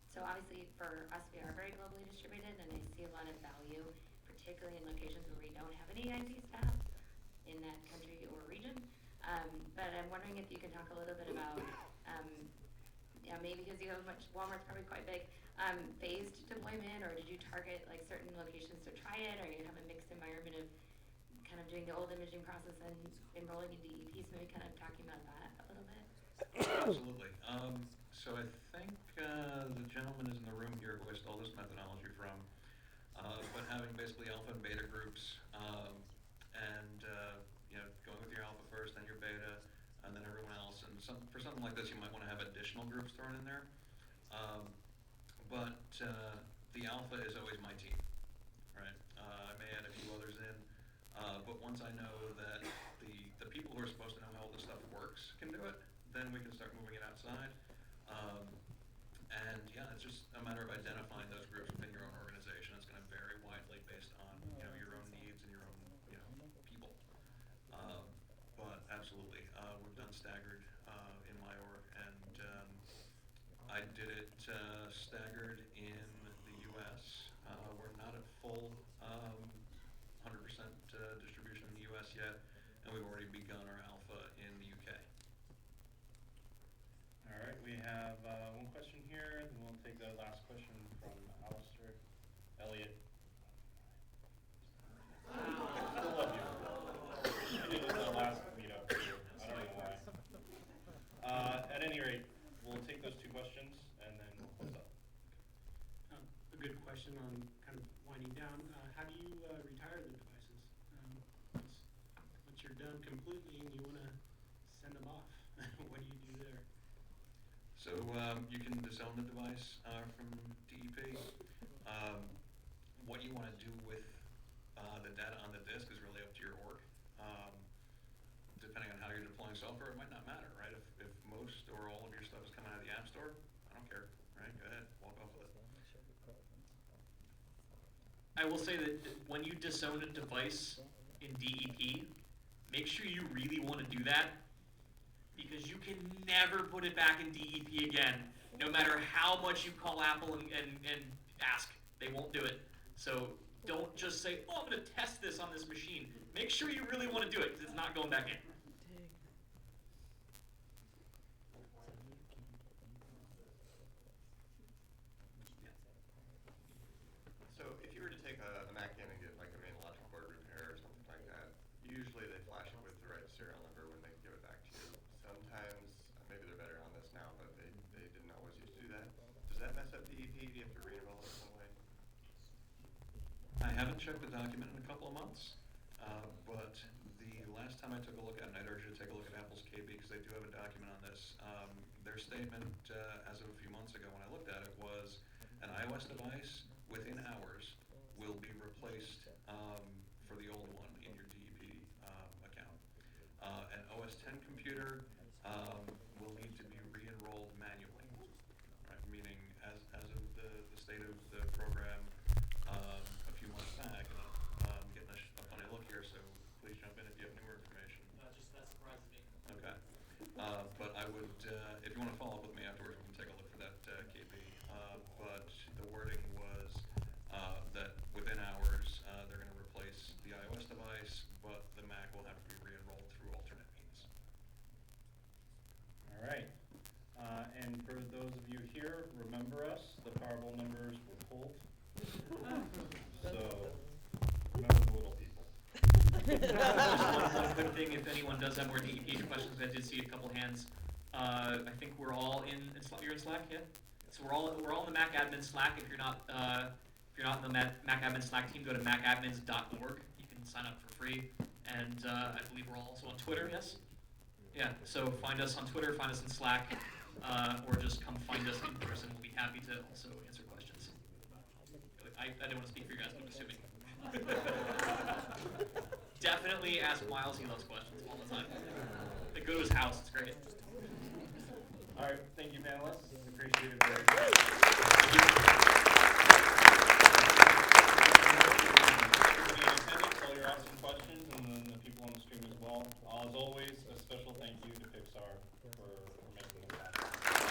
So obviously for us, we are very globally distributed, and I see a lot of value, particularly in locations where we don't have any IT staff in that country or region. But I'm wondering if you can talk a little bit about, maybe because you have Walmart's probably quite big, phased deployment, or did you target like certain locations to try it, or you have a mixed environment of kind of doing the old imaging process and enrolling in DEP, so maybe kind of talking about that a little bit. Absolutely. So I think the gentleman is in the room here who I stole this methodology from, but having basically alpha and beta groups, and going with your alpha first, then your beta, and then everyone else. And for something like this, you might want to have additional groups thrown in there. But the alpha is always my team, right? I may add a few others in, but once I know that the people who are supposed to know how all this stuff works can do it, then we can start moving it outside. And yeah, it's just a matter of identifying those groups within your own organization. It's going to vary widely based on your own needs and your own people. But absolutely, we've done staggered in my org, and I did it staggered in the U.S. We're not at full 100% distribution in the U.S. yet, and we've already begun our alpha in the U.K. All right, we have one question here, then we'll take the last question from Alistair. Elliot. I still love you. I did it in the last meetup too. I don't know why. At any rate, we'll take those two questions and then we'll close up. A good question on kind of winding down. How do you retire the devices? Once you're done completely and you want to send them off, what do you do there? So you can disown the device from DEP. What you want to do with the data on the disk is really up to your org. Depending on how you're deploying software, it might not matter, right? If most or all of your stuff is coming out of the App Store, I don't care, right? Go ahead, walk off with it. I will say that when you disown a device in DEP, make sure you really want to do that, because you can never put it back in DEP again, no matter how much you call Apple and ask. They won't do it. So don't just say, oh, I'm going to test this on this machine. Make sure you really want to do it, because it's not going back in. So if you were to take a Mac in and get like a main logic board repair or something like that, usually they flash it with the right serial number when they give it back to you. Sometimes, maybe they're better on this now, but they didn't always used to do that. Does that mess up DEP? Do you have to re-enroll it in some way? I haven't checked the document in a couple of months, but the last time I took a look at it, and I'd urge you to take a look at Apple's KB because they do have a document on this. Their statement as of a few months ago when I looked at it was an iOS device within hours will be replaced for the old one in your DEP account. An OS 10 computer will need to be re-enrolled manually, right? Meaning as of the state of the program a few months back, getting a funny look here, so please jump in if you have newer information. That surprises me. Okay. But I would, if you want to follow up with me afterwards, we can take a look for that KB. But the wording was that within hours, they're going to replace the iOS device, but the Mac will have to be re-enrolled through alternate means. All right. And for those of you here, remember us, the Powerball numbers were pulled. So, remember the little people. Just one quick thing, if anyone does have more DEP questions, I did see a couple hands. I think we're all you're in Slack, yeah? So we're all in the Mac Admin Slack. If you're not in the Mac Admin Slack team, go to macadmins.org. You can sign up for free, and I believe we're all also on Twitter. Yes. Yeah. So find us on Twitter, find us in Slack, or just come find us in person. We'll be happy to also answer questions. I didn't want to speak for you guys, but I'm assuming. Definitely ask Miles. He loves questions all the time. They go to his house. It's great. All right. Thank you, panelists. Appreciate it very much. All your awesome questions, and then the people on the stream as well. As always, a special thank you to Pixar for making this happen.